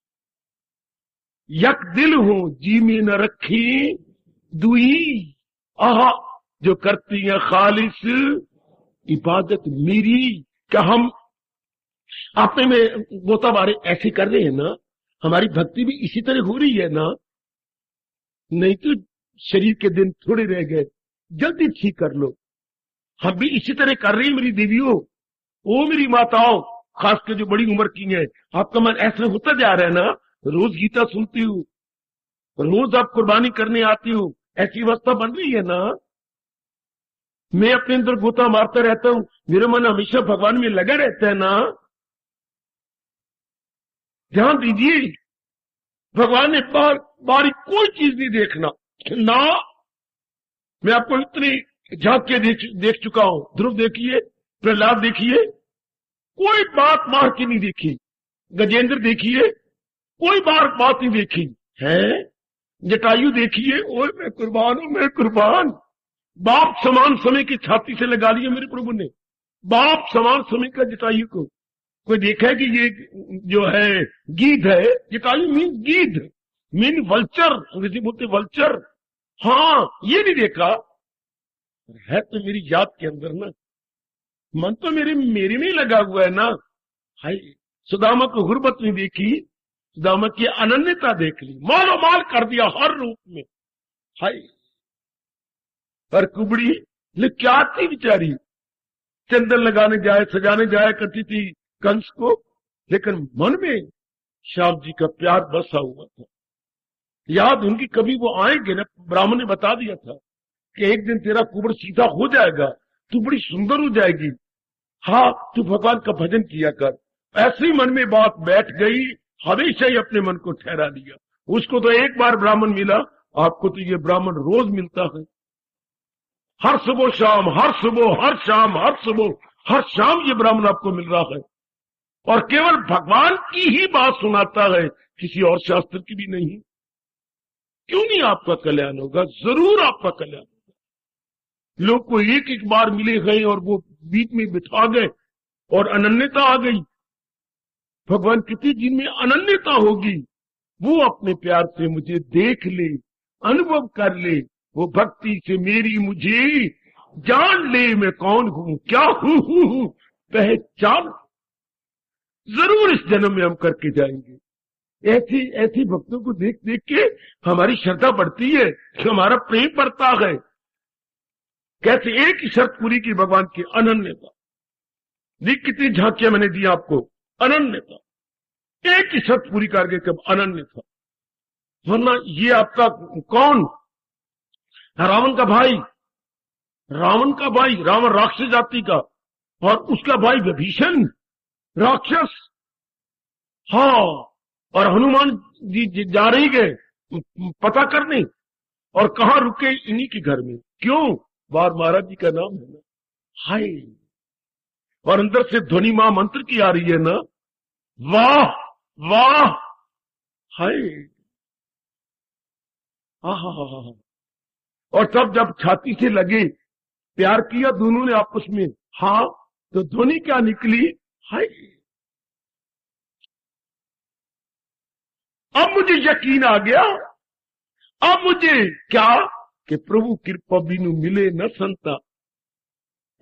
यक दिल हो जी में न रखी दुई, आहा, जो करती है खालिस इबादत मेरी। क्या हम आपने में गोता बारे ऐसे कर रहे हैं ना, हमारी भक्ति भी इसी तरह हो रही है ना? नहीं तो शरीर के दिन थोड़े रह गए, जल्दी ठीक कर लो। हम भी इसी तरह कर रही हैं मेरी देवियों, ओ मेरी माताओं, खास कर जो बड़ी उम्र की है। आपका मन ऐसा होता जा रहा है ना, रोज गीता सुनती हूँ, रोज आप कुर्बानी करने आती हूँ, ऐसी अवस्था बन रही है ना। मैं अपने अंदर गोता मारता रहता हूँ, मेरा मन हमेशा भगवान में लगा रहता है ना। ध्यान दीजिए, भगवान ने बारी कोई चीज नहीं देखना ना। मैं आपको इतनी झांकियां देख चुका हूं। ध्रुव देखिए, प्रहलाद देखिए, कोई बात मार के नहीं देखी। गजेंद्र देखिए, कोई बात नहीं देखी है। जटायु देखिए, ओए मैं कुर्बान हूं, मैं कुर्बान। बाप समान समय की छाती से लगा लिया मेरे प्रभु ने, बाप समान समय का जटायु को। कोई देखा है कि ये जो है गीध है? जटायु मीन गीध, मीन वल्चर, अंग्रेजी बोलते वल्चर। हाँ, ये नहीं देखा है तो मेरी याद के अंदर ना, मन तो मेरे में लगा हुआ है ना। हाय, सुदामा को गुर्बत नहीं देखी, सुदामा की अनन्यता देख ली, मालो माल कर दिया हर रूप में। हाय, और कुबड़ी ले क्या थी बेचारी, चंदन लगाने जाए, सजाने जाए करती थी कंस को, लेकिन मन में श्याम जी का प्यार बसा हुआ था। याद उनकी कभी वो आएंगे ना, ब्राह्मण ने बता दिया था कि एक दिन तेरा कुबड़ सीधा हो जाएगा, तू बड़ी सुंदर हो जाएगी। हाँ, तू भगवान का भजन किया कर। ऐसे ही मन में बात बैठ गई, हमेशा ही अपने मन को ठहरा लिया। उसको तो एक बार ब्राह्मण मिला, आपको तो ये ब्राह्मण रोज मिलता है। हर सुबह शाम, हर सुबह, हर शाम, हर सुबह, हर शाम ये ब्राह्मण आपको मिल रहा है, और केवल भगवान की ही बात सुनाता है, किसी और शास्त्र की भी नहीं। क्यों नहीं आपका कल्याण होगा? जरूर आपका कल्याण होगा। लोग को एक एक बार मिले गए और वो बीच में बिठा गए और अनन्यता आ गई। भगवान कितनी जिनमें अनन्यता होगी, वो अपने प्यार से मुझे देख ले, अनुभव कर ले, वो भक्ति से मेरी मुझे जान ले, मैं कौन हूं, क्या हूं पहचान। जरूर इस जन्म में हम करके जाएंगे। ऐसी भक्तों को देख देख के हमारी श्रद्धा बढ़ती है, हमारा प्रेम बढ़ता है। कैसे एक ही शर्त पूरी की भगवान की, अनन्यता। देख कितनी झांकियां मैंने दी आपको, अनन्यता। एक ही शर्त पूरी करके कब अनन्यता, वरना ये आपका कौन? रावण का भाई, रावण राक्षस जाति का, और उसका भाई विभीषण राक्षस। हाँ, और हनुमान जी जा रही गए पता करने, और कहां रुके? इन्हीं के घर में। क्यों? बार महाराज जी का नाम है ना। हाय, और अंदर से ध्वनि मां मंत्र की आ रही है ना, वाह वाह, हाय, हा। और तब जब छाती से लगे, प्यार किया दोनों ने आपस में, हाँ, तो ध्वनि क्या निकली? हाय। अब मुझे यकीन आ गया, अब मुझे क्या कि प्रभु कृपा बिनु मिले न संता।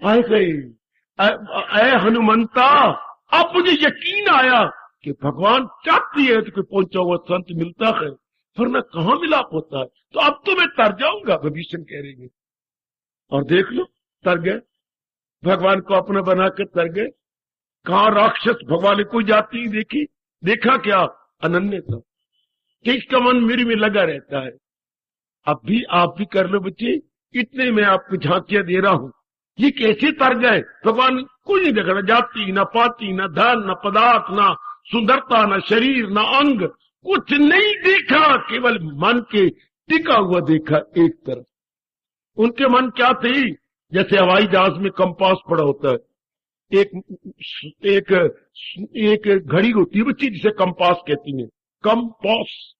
आए गए ऐ हनुमंता, अब मुझे यकीन आया कि भगवान चाहती है तो कोई पहुंचा हुआ संत मिलता है, वरना कहां मिलाप होता है। तो अब तो मैं तर जाऊंगा, विभीषण कह रही है। और देख लो, तर गए, भगवान को अपना बनाकर तर गए। कहां राक्षस भगवान ने कोई जाति नहीं देखी, देखा क्या? अनन्यता, कि इसका मन मेरे में लगा रहता है। अब भी आप भी कर लो बच्चे, इतने मैं आपको झांकियां दे रहा हूं। ये कैसे तर गए? भगवान कुछ नहीं देख रहा, जाति, न पाति, न धन, न पदार्थ, न सुंदरता, न शरीर, न अंग, कुछ नहीं देखा, केवल मन के टिका हुआ देखा एक तरफ। उनके मन क्या थे? जैसे हवाई जहाज में कंपास पड़ा होता है, एक घड़ी होती है बच्ची, जिसे कंपास कहती है, कंपास।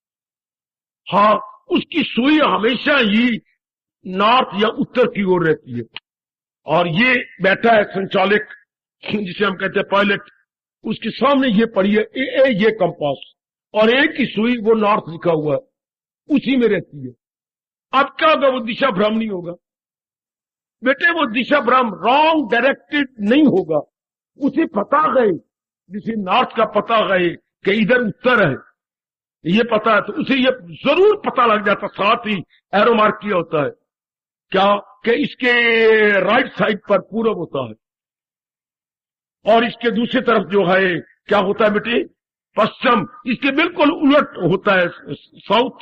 हाँ, उसकी सुई हमेशा ही नॉर्थ या उत्तर की ओर रहती है, और ये बैठा है संचालक, जिसे हम कहते हैं पायलट, उसके सामने ये पड़ी है ये कंपास, और एक की सुई वो नॉर्थ लिखा हुआ है, उसी में रहती है। अब क्या होगा? वो दिशा भ्रम नहीं होगा बेटे, वो दिशा भ्रम, रॉन्ग डायरेक्टेड नहीं होगा। उसे पता है, जिसे नॉर्थ का पता है कि इधर उत्तर है, ये पता है, तो उसे ये जरूर पता लग जाता, साथ ही एरो मार्क किया होता है क्या कि इसके राइट साइड पर पूरब होता है, और इसके दूसरी तरफ जो है क्या होता है बेटे? पश्चिम। इसके बिल्कुल उलट होता है साउथ।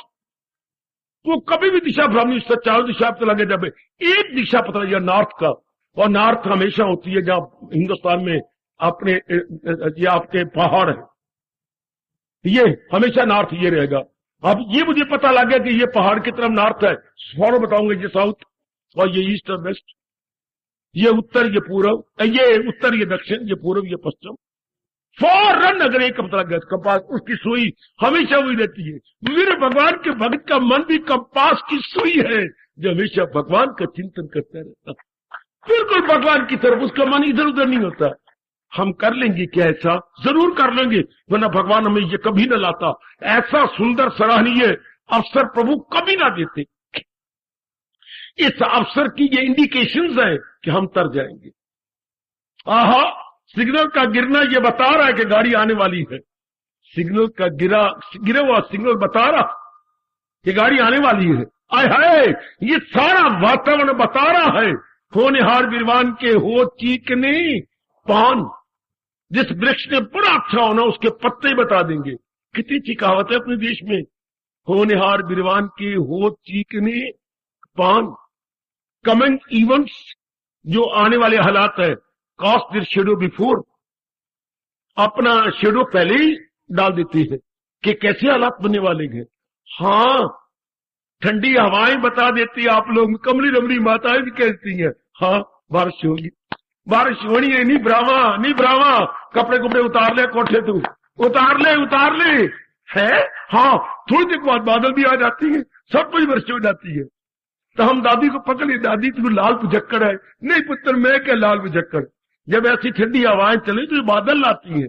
तो कभी भी दिशा भ्रम नहीं, चारों दिशा पता लगे, जब एक दिशा पता लगे नॉर्थ का, और नॉर्थ हमेशा होती है जहां हिंदुस्तान में अपने ये आपके पहाड़ है, ये हमेशा नॉर्थ ये रहेगा। अब ये मुझे पता लग गया कि ये पहाड़ की तरफ नॉर्थ है, फौरन बताऊंगा ये साउथ, और ये ईस्ट और वेस्ट, ये उत्तर, ये पूर्व, ये उत्तर, ये दक्षिण, ये पूर्व, ये पश्चिम। फौरन अगर एक पता लग गया कंपास, उसकी सुई हमेशा वही रहती है। मेरे भगवान के भक्त का मन भी कंपास की सुई है, जो हमेशा भगवान का चिंतन करता रहता, बिल्कुल भगवान की तरफ, उसका मन इधर उधर नहीं होता। हम कर लेंगे क्या ऐसा? जरूर कर लेंगे, वरना भगवान हमें ये कभी न लाता। ऐसा सुंदर सराहनीय अवसर प्रभु कभी ना देते। इस अवसर की ये इंडिकेशंस है कि हम तर जाएंगे। आहा, सिग्नल का गिरना ये बता रहा है कि गाड़ी आने वाली है। सिग्नल का गिरा हुआ सिग्नल बता रहा कि गाड़ी आने वाली है। आय हाय, ये सारा वातावरण बता रहा है, होनहार वीरवान के हो चीकने पान। जिस वृक्ष ने बड़ा अच्छा होना उसके पत्ते बता देंगे। कितनी अच्छी कहावत है अपने देश में, होनहार वीरवान के हो चीकने पान। कमिंग इवेंट्स, जो आने वाले हालात है, कास्ट देयर शेडो बिफोर, अपना शेडो पहले ही डाल देती है कि कैसे हालात बनने वाले हैं। हाँ, ठंडी हवाएं बता देती है, आप लोग कमली रमली माताएं भी कहती हैं हाँ बारिश होगी, बारिश होनी है। नहीं ब्रावा, कपड़े कुपड़े उतार ले, कोठे तू उतार ले है। हाँ, थोड़ी देर बाद बादल भी आ जाती है, सब कुछ वर्ष हो जाती है। तो हम दादी को पकड़ ली, दादी तू लाल पुजक्कड़ है। नहीं पुत्र, मैं क्या लाल पुजक्कड़। जब ऐसी ठंडी हवाएं चले तो ये बादल लाती हैं।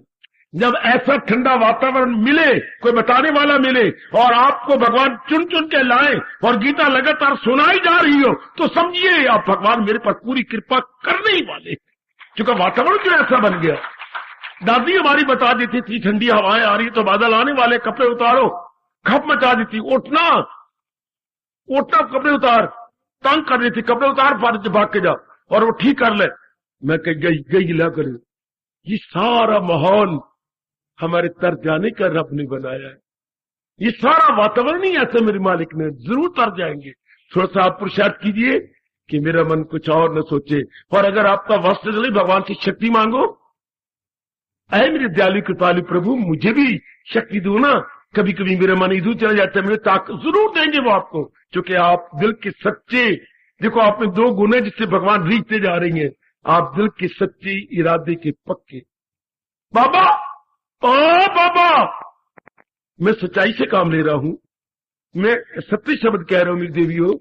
जब ऐसा ठंडा वातावरण मिले, कोई बताने वाला मिले, और आपको भगवान चुन चुन के लाए, और गीता लगातार सुनाई जा रही हो, तो समझिए आप भगवान मेरे पर पूरी कृपा करने ही वाले, क्योंकि वातावरण क्यों ऐसा बन गया। दादी हमारी बता देती थी ठंडी हवाएं आ रही तो बादल आने वाले, कपड़े उतारो, खप मचा देती, उठना कपड़े उतार, तंग कर देती, कपड़े उतार भाग के जाओ, और वो ठीक कर ले। मैं गई ला कर। ये सारा माहौल हमारे तर जाने का रब ने बनाया है। ये सारा वातावरण ही ऐसा मेरे मालिक ने, जरूर तर जाएंगे। थोड़ा सा आप पुरुषार्थ कीजिए कि मेरा मन कुछ और न सोचे, और अगर आपका वस्त्र चले भगवान से शक्ति मांगो, अरे मेरे दयालु कृपालु प्रभु मुझे भी शक्ति दो ना। कभी कभी मेरा मन इधर चला जाता है, मेरे ताकत जरूर देंगे वो आपको, क्योंकि आप दिल के सच्चे, देखो आप में दो गुण है जिससे भगवान रीझते जा रही हैं। आप दिल के सच्चे, इरादे के पक्के। बाबा, ओ बाबा, मैं सच्चाई से काम ले रहा हूं, मैं सत्य शब्द कह रहा हूं मेरी देवियों,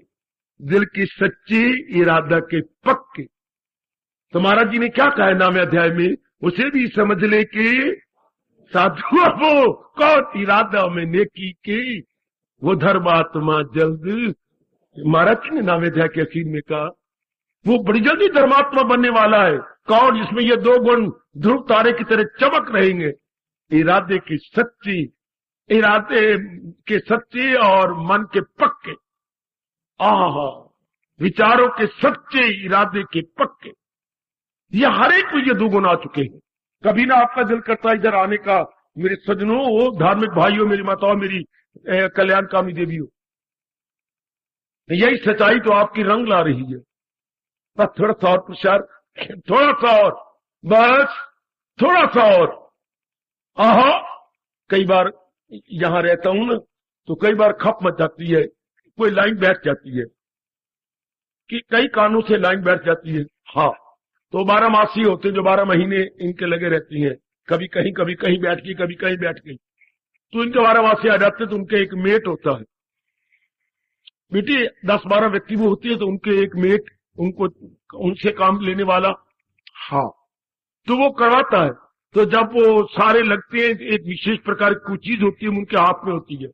दिल के सच्चे, इरादा के पक्के। तो महाराज जी ने क्या कहा है 9वें अध्याय में, उसे भी समझ ले कि साधु वो कौन इरादा में नेकी के, वो धर्मात्मा जल्द। महाराज जी ने 9वें अध्याय के अखीर में कहा वो बड़ी जल्दी धर्मात्मा बनने वाला है। कौन? जिसमें ये दो गुण ध्रुव तारे की तरह चमक रहेंगे, इरादे के सच्चे और मन के पक्के। आहा, विचारों के सच्चे, इरादे के पक्के। ये हर एक में ये दो गुण आ चुके हैं। कभी ना आपका दिल करता इधर आने का मेरे सज्जनों, धार्मिक भाइयों, मेरी माताओं, मेरी कल्याणकामी देवियों, यही सच्चाई तो आपकी रंग ला रही है। बस थोड़ा सा और प्रचार, थोड़ा सा और, बस थोड़ा सा और। आहा, कई बार यहां रहता हूं ना, तो कई बार खप मच जाती है, कोई लाइन बैठ जाती है, कि कई कानों से लाइन बैठ जाती है। हाँ, तो 12 मासी होते जो 12 महीने इनके लगे रहती हैं, कभी कहीं बैठ गई, कभी कहीं बैठ गई, तो इनके 12 मासी आ जाते, तो उनके एक मेट होता है। बेटी 10-12 व्यक्ति वो होती है, तो उनके एक मेट, उनको उनसे काम लेने वाला, हाँ, तो वो करवाता है। तो जब वो सारे लगते हैं, एक विशेष प्रकार की चीज होती है, उनके हाथ में होती है।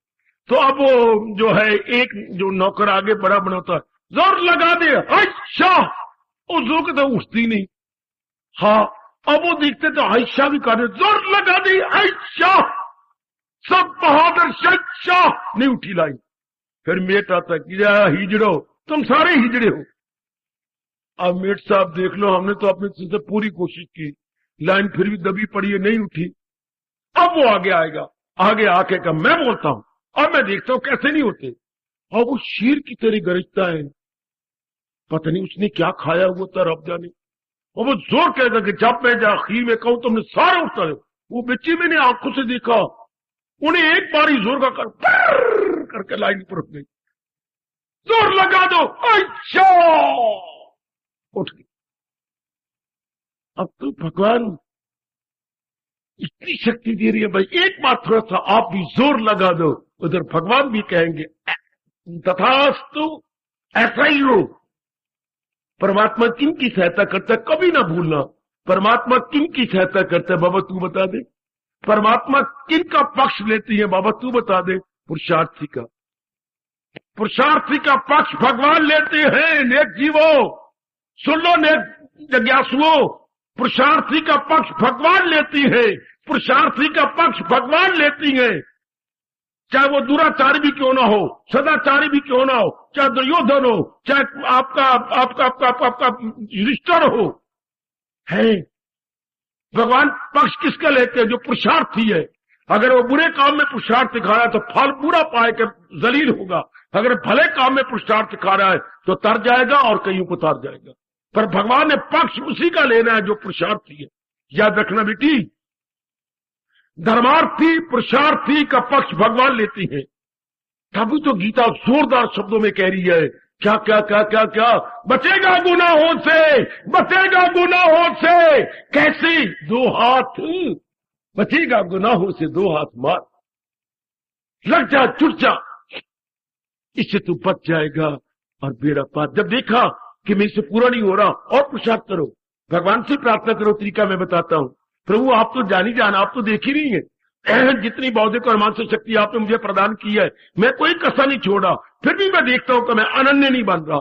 तो अब वो जो है, एक जो नौकर आगे बड़ा बनाता है, जोर लगा दे, अच्छा, वो जोर के तो उठती नहीं। हाँ, अब वो देखते तो आयशा भी कर रहे, जोर लगा दे, आयशा, सब बहादुर शाह, नहीं उठी लाइन। फिर मेट आता कि हिजड़ो, तुम सारे हिजड़े हो। अब मेट साहब देख लो, हमने तो अपने से पूरी कोशिश की, लाइन फिर भी दबी पड़ी है, नहीं उठी। अब वो आगे आएगा, आगे आके का मैं बोलता हूं, और मैं देखता हूं कैसे नहीं होते। और वो शेर की तरह गरजता है, पता नहीं उसने क्या खाया हुआ था, रब जाने। और वो जोर कहता कि जब मैं आखिर में कहूं तुमने सारे उठता है। वो बच्चे मैंने आंखों से देखा, उन्हें एक बार ही जोर का करके लाइन पर उठ गई। जोर लगा दो, अच्छा उठ गई। अब तो भगवान इतनी शक्ति दे रही है भाई, एक बार थोड़ा सा आप भी जोर लगा दो, उधर भगवान भी कहेंगे तथास्तु, ऐसा ही हो। परमात्मा किन की सहायता करता है कभी ना भूलना। परमात्मा किन की सहायता करता है बाबा तू बता दे। परमात्मा किन का पक्ष लेती है बाबा तू बता दे। पुरुषार्थी का। पुरुषार्थी का पक्ष भगवान लेते हैं। नेक जीवो सुन लो, नेक जिज्ञासुओं, पुरुषार्थी का पक्ष भगवान लेती है। पुरुषार्थी का पक्ष भगवान लेती है। चाहे वो दुराचारी भी क्यों ना हो, सदाचारी भी क्यों ना हो, चाहे दुर्योधन हो, चाहे आपका आपका आपका आपका, आपका युधिष्ठिर हो, है भगवान पक्ष किसका लेते हैं? जो पुरुषार्थी है। अगर वो बुरे काम में पुरुषार्थ दिखा रहा है तो फल बुरा पाए के जलील होगा। अगर भले काम में पुरुषार्थ दिखा रहा है तो तर जाएगा और कईयों को तर जाएगा। पर भगवान ने पक्ष उसी का लेना है जो पुरुषार्थी है। याद रखना बेटी, धर्मार्थी पुरुषार्थी का पक्ष भगवान लेती है। तभी तो गीता जोरदार शब्दों में कह रही है, क्या क्या क्या क्या क्या, बचेगा गुनाहों से, बचेगा गुनाहों से। कैसे? दो हाथ, बचेगा गुनाहों से दो हाथ मार, लग जा छुट जा, इससे तू बच जाएगा और बेड़ा पार। जब देखा कि मेरे से पूरा नहीं हो रहा और पुरुषार्थ करो, भगवान से प्रार्थना करो। तरीका मैं बताता हूं। प्रभु आप तो जानी जान, आप तो देख ही नहीं है जितनी बौद्धिक और मानसिक शक्ति आपने मुझे प्रदान की है, मैं कोई कसर नहीं छोड़ा। फिर भी मैं देखता हूं कि मैं अनन्य नहीं बन रहा।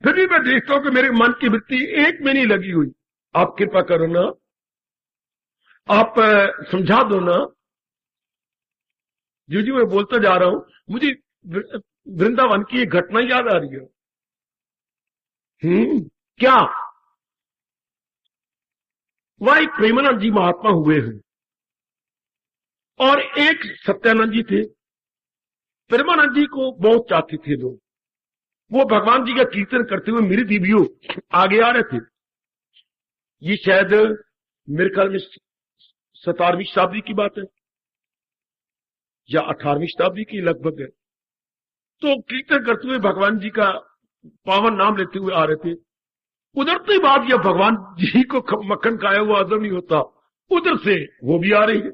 फिर भी मैं देखता हूं कि मेरे मन की वृत्ति एक में नहीं लगी हुई। आप कृपा करो ना, आप समझा दो ना। जी मैं बोलता जा रहा हूं, मुझे वृंदावन की एक घटना याद आ रही है। क्या? वह एक प्रेमानंद जी महात्मा हुए हैं और एक सत्यानंद जी थे। प्रेमानंद जी को बहुत चाहते थे लोग। वो भगवान जी का कीर्तन करते हुए मेरी दीवियों आगे आ रहे थे। ये शायद मेरे ख्याल में 17वीं शताब्दी की बात है या 18वीं शताब्दी की लगभग है। तो कीर्तन करते हुए भगवान जी का पावन नाम लेते हुए आ रहे थे। उधर तो ही बात, या भगवान जी को मक्खन खाया हुआ हजम नहीं होता, उधर से वो भी आ रही है,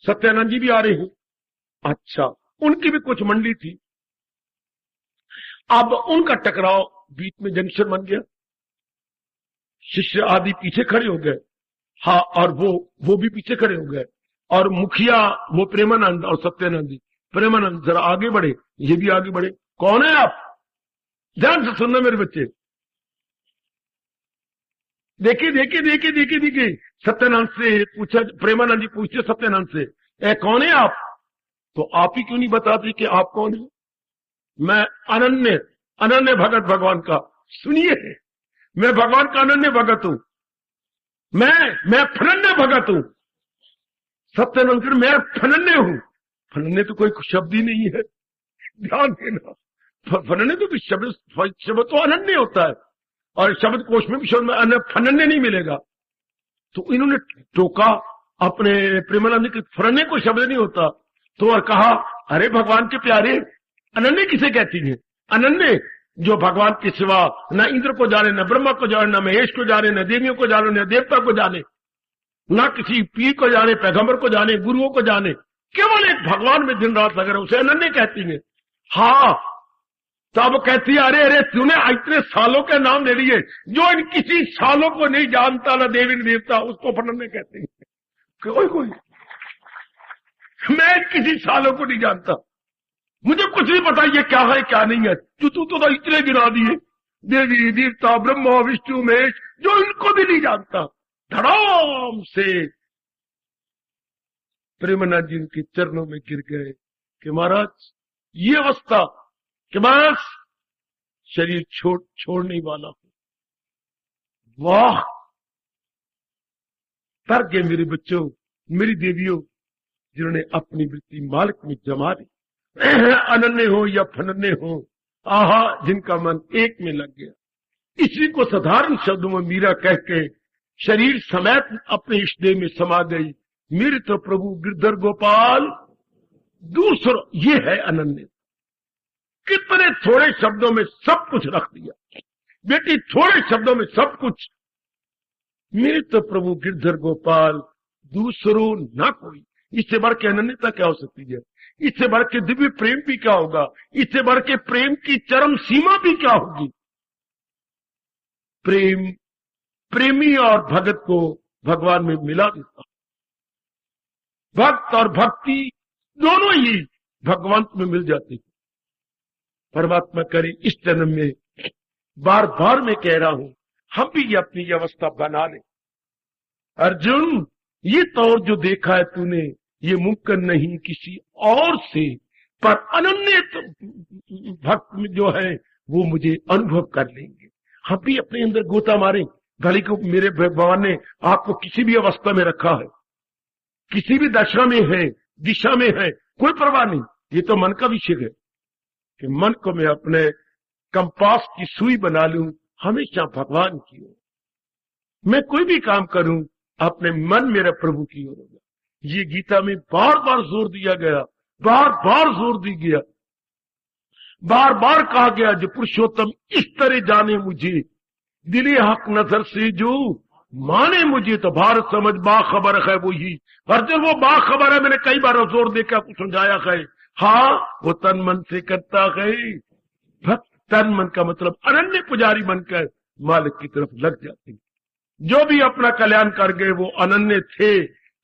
सत्यानंद जी भी आ रहे हैं। अच्छा, उनकी भी कुछ मंडली थी। अब उनका टकराव बीच में जंक्शन बन गया। शिष्य आदि पीछे खड़े हो गए, हाँ, और वो भी पीछे खड़े हो गए। और मुखिया वो प्रेमानंद और सत्यानंद जी, प्रेमानंद जरा आगे बढ़े, ये भी आगे बढ़े। कौन है आप? ध्यान से सुनना मेरे बच्चे। देखिए देखिए देखिए देखिए देखिए, सत्यानंद से पूछा, प्रेमानंद जी पूछते सत्यानंद से, कौन है आप? तो आप ही क्यों नहीं बताते कि आप कौन है? मैं अनन्य अनन्य भगत भगवान का। सुनिए, मैं भगवान का अनन्य भगत हूं। मैं फनन्य भगत हूं। सत्यानंद मैं फनन्य हूं। फनन्य तो कोई शब्द ही नहीं है, ध्यान देना। फनन्य तो शब्द तो अनन्य होता है और शब्द कोश में भी शब्द फनन्य नहीं मिलेगा। तो इन्होंने टोका अपने प्रेमानंद के, फनन्य कोई शब्द नहीं होता। तो और कहा, अरे भगवान के प्यारे, अनन्य किसे कहती है? अनन्य जो भगवान के सिवा न इंद्र को जाने, न ब्रह्मा को जाने, न महेश को जाने, न देवियों को जाने, न देवता को जाने, न किसी पीर को जाने, पैगंबर को जाने, गुरुओं को जाने, केवल एक भगवान में दिन रात लग रहा, उसे अनन्य कहती है। हाँ, तब कहती है, अरे अरे तूने इतने सालों के नाम ले लिए, जो इन किसी सालों को नहीं जानता, न देवी न देवता, उसको फनन्य कहते हैं। कोई मैं किसी सालों को नहीं जानता, मुझे कुछ नहीं पता ये क्या है क्या नहीं है। तू तो इतने गिरा दिए, देवी देवता ब्रह्मा विष्णु महेश, जो इनको भी नहीं जानता। धड़ाम से प्रेमानंद जी उनके चरणों में गिर गए कि महाराज ये अवस्था कि बस शरीर छोड़ने वाला हूं। वाह, तर गए मेरे बच्चों, मेरी देवियों, जिन्होंने अपनी वृत्ति मालिक में जमा ली। अनन्य हो या फनन्य हो, आहा, जिनका मन एक में लग गया। इसी को साधारण शब्दों में मीरा कह के शरीर समेत अपने इष्ट देह में समा गई। मेरे तो प्रभु गिरधर गोपाल दूसरा ये है अनन्य। कितने थोड़े शब्दों में सब कुछ रख दिया बेटी, थोड़े शब्दों में सब कुछ। मेरे तो प्रभु गिरधर गोपाल दूसरों ना कोई। इससे बढ़ के अनन्यता क्या हो सकती है? इससे बढ़ के दिव्य प्रेम भी क्या होगा? इससे बढ़ के प्रेम की चरम सीमा भी क्या होगी? प्रेम प्रेमी और भगत को भगवान में मिला देता। भक्त और भक्ति दोनों ही भगवान में मिल जाती। परमात्मा करे इस जन्म में, बार बार मैं कह रहा हूं, हम भी अपनी अवस्था बना लें। अर्जुन, ये तौर जो देखा है तूने, ये मुमकिन नहीं किसी और से, पर अनन्य भक्त जो है वो मुझे अनुभव कर लेंगे। हम भी अपने अंदर गोता मारें। भले को मेरे भगवान ने आपको किसी भी अवस्था में रखा है, किसी भी दशा में है, दिशा में है, कोई परवाह नहीं। ये तो मन का विषय है कि मन को मैं अपने कंपास की सुई बना लूं, हमेशा भगवान की ओर। मैं कोई भी काम करूं, अपने मन मेरा प्रभु की ओर होगा। ये गीता में बार बार जोर दिया गया, बार बार जोर दी गया, बार बार कहा गया, जो पुरुषोत्तम इस तरह जाने मुझे, दिली हक नजर से जो माने मुझे, तो भारत समझ बाखबर है वही। अर्जुन, वो बाखबर है, मैंने कई बार जोर देकर आपको समझाया है। हाँ, वो तन मन से करता है भक्त। तन मन का मतलब अनन्य पुजारी बनकर मालिक की तरफ लग जाते। जो भी अपना कल्याण कर गए वो अनन्य थे,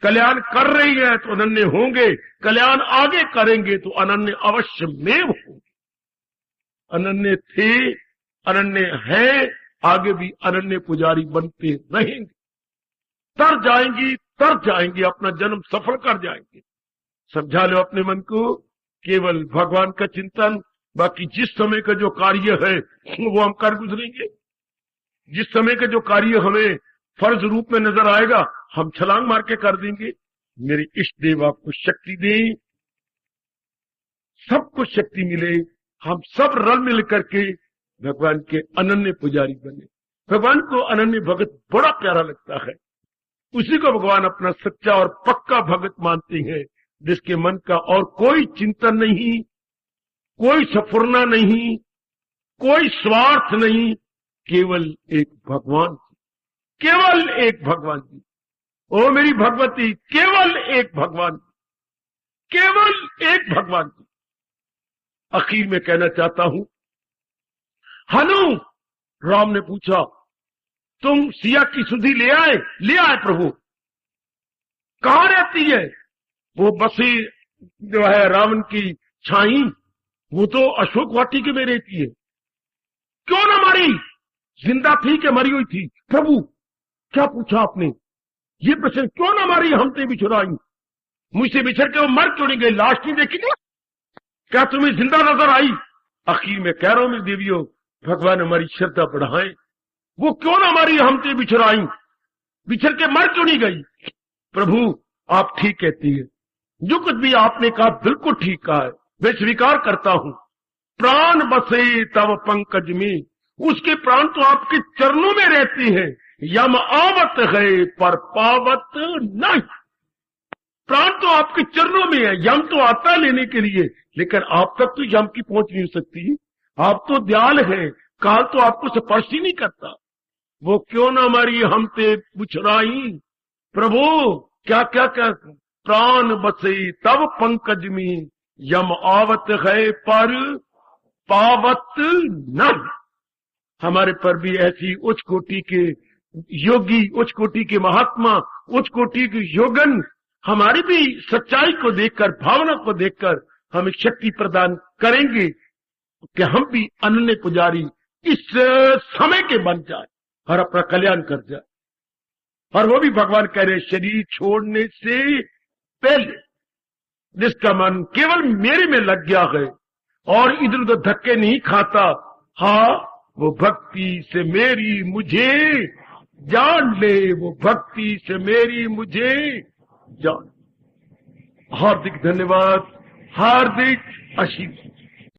कल्याण कर रही है तो अनन्य होंगे, कल्याण आगे करेंगे तो अनन्य अवश्य में होंगे। अनन्य थे, अनन्य है, आगे भी अनन्य पुजारी बनते रहेंगे। तर जाएंगी, अपना जन्म सफल कर जाएंगे। समझा लो अपने मन को, केवल भगवान का चिंतन। बाकी जिस समय का जो कार्य है वो हम कर गुजरेंगे। जिस समय का जो कार्य हमें फर्ज रूप में नजर आएगा, हम छलांग मार के कर देंगे। मेरे इष्ट देव आपको शक्ति दे, सबको शक्ति मिले, हम सब रल मिल करके भगवान के अनन्य पुजारी बने। भगवान को अनन्य भगत बड़ा प्यारा लगता है। उसी को भगवान अपना सच्चा और पक्का भगत मानते हैं, जिसके मन का और कोई चिंतन नहीं, कोई सफुरना नहीं, कोई स्वार्थ नहीं, केवल एक भगवान, केवल एक भगवान जी। ओ मेरी भगवती, केवल एक भगवान, केवल एक भगवान जी। आखिर में कहना चाहता हूं, हनु, राम ने पूछा, तुम सिया की सुधि ले आए? ले आए प्रभु। कहां रहती है? वो बसी जो है रावण की छाई, वो तो अशोक वाटिके में रहती है। क्यों ना मरी? जिंदा थी कि मरी हुई थी? प्रभु, क्या पूछा आपने? ये प्रश्न, क्यों ना मारी हमसे बिछुराई? मुझसे बिछड़ के वो मर क्यों नहीं गई? लाश नहीं देखी क्या? क्या तुम्हें जिंदा नजर आई? आखिर में कह रहा हूं मेरी देवियों, भगवान हमारी श्रद्धा बढ़ाए। वो क्यों ना हमारी हमसे बिछुराई, बिछड़ के मर क्यों नहीं गई? प्रभु, आप ठीक कहती है, जो कुछ भी आपने कहा बिल्कुल ठीक कहा है, मैं स्वीकार करता हूं। प्राण बसे तव पंकज में, उसके प्राण तो आपके चरणों में रहते हैं। यम आवत है पर पावत नहीं, प्राण तो आपके चरणों में है। यम तो आता है लेने के लिए, लेकिन आप तक तो यम की पहुंच नहीं हो सकती। आप तो दयाल हैं, काल तो आपको स्पर्श ही नहीं करता। वो क्यों ना हमारी हमसे बिछुराई? प्रभु, क्या क्या क्या, प्राण बसे तब पंकज में, यम आवत है पर पावत नहीं। हमारे पर भी ऐसी उच्च कोटि के योगी, उच्च कोटि के महात्मा, उच्च कोटि के योगन हमारी भी सच्चाई को देखकर, भावना को देखकर हमें शक्ति प्रदान करेंगे कि हम भी अनन्य पुजारी इस समय के बन जाए और अपना कल्याण कर जाए। और वो भी भगवान कह रहे, शरीर छोड़ने से पहले जिसका मन केवल मेरे में लग गया है और इधर उधर धक्के नहीं खाता, हाँ, वो भक्ति से मेरी मुझे जान ले, वो भक्ति से मेरी मुझे जान। हार्दिक धन्यवाद, हार्दिक आशीर्वाद।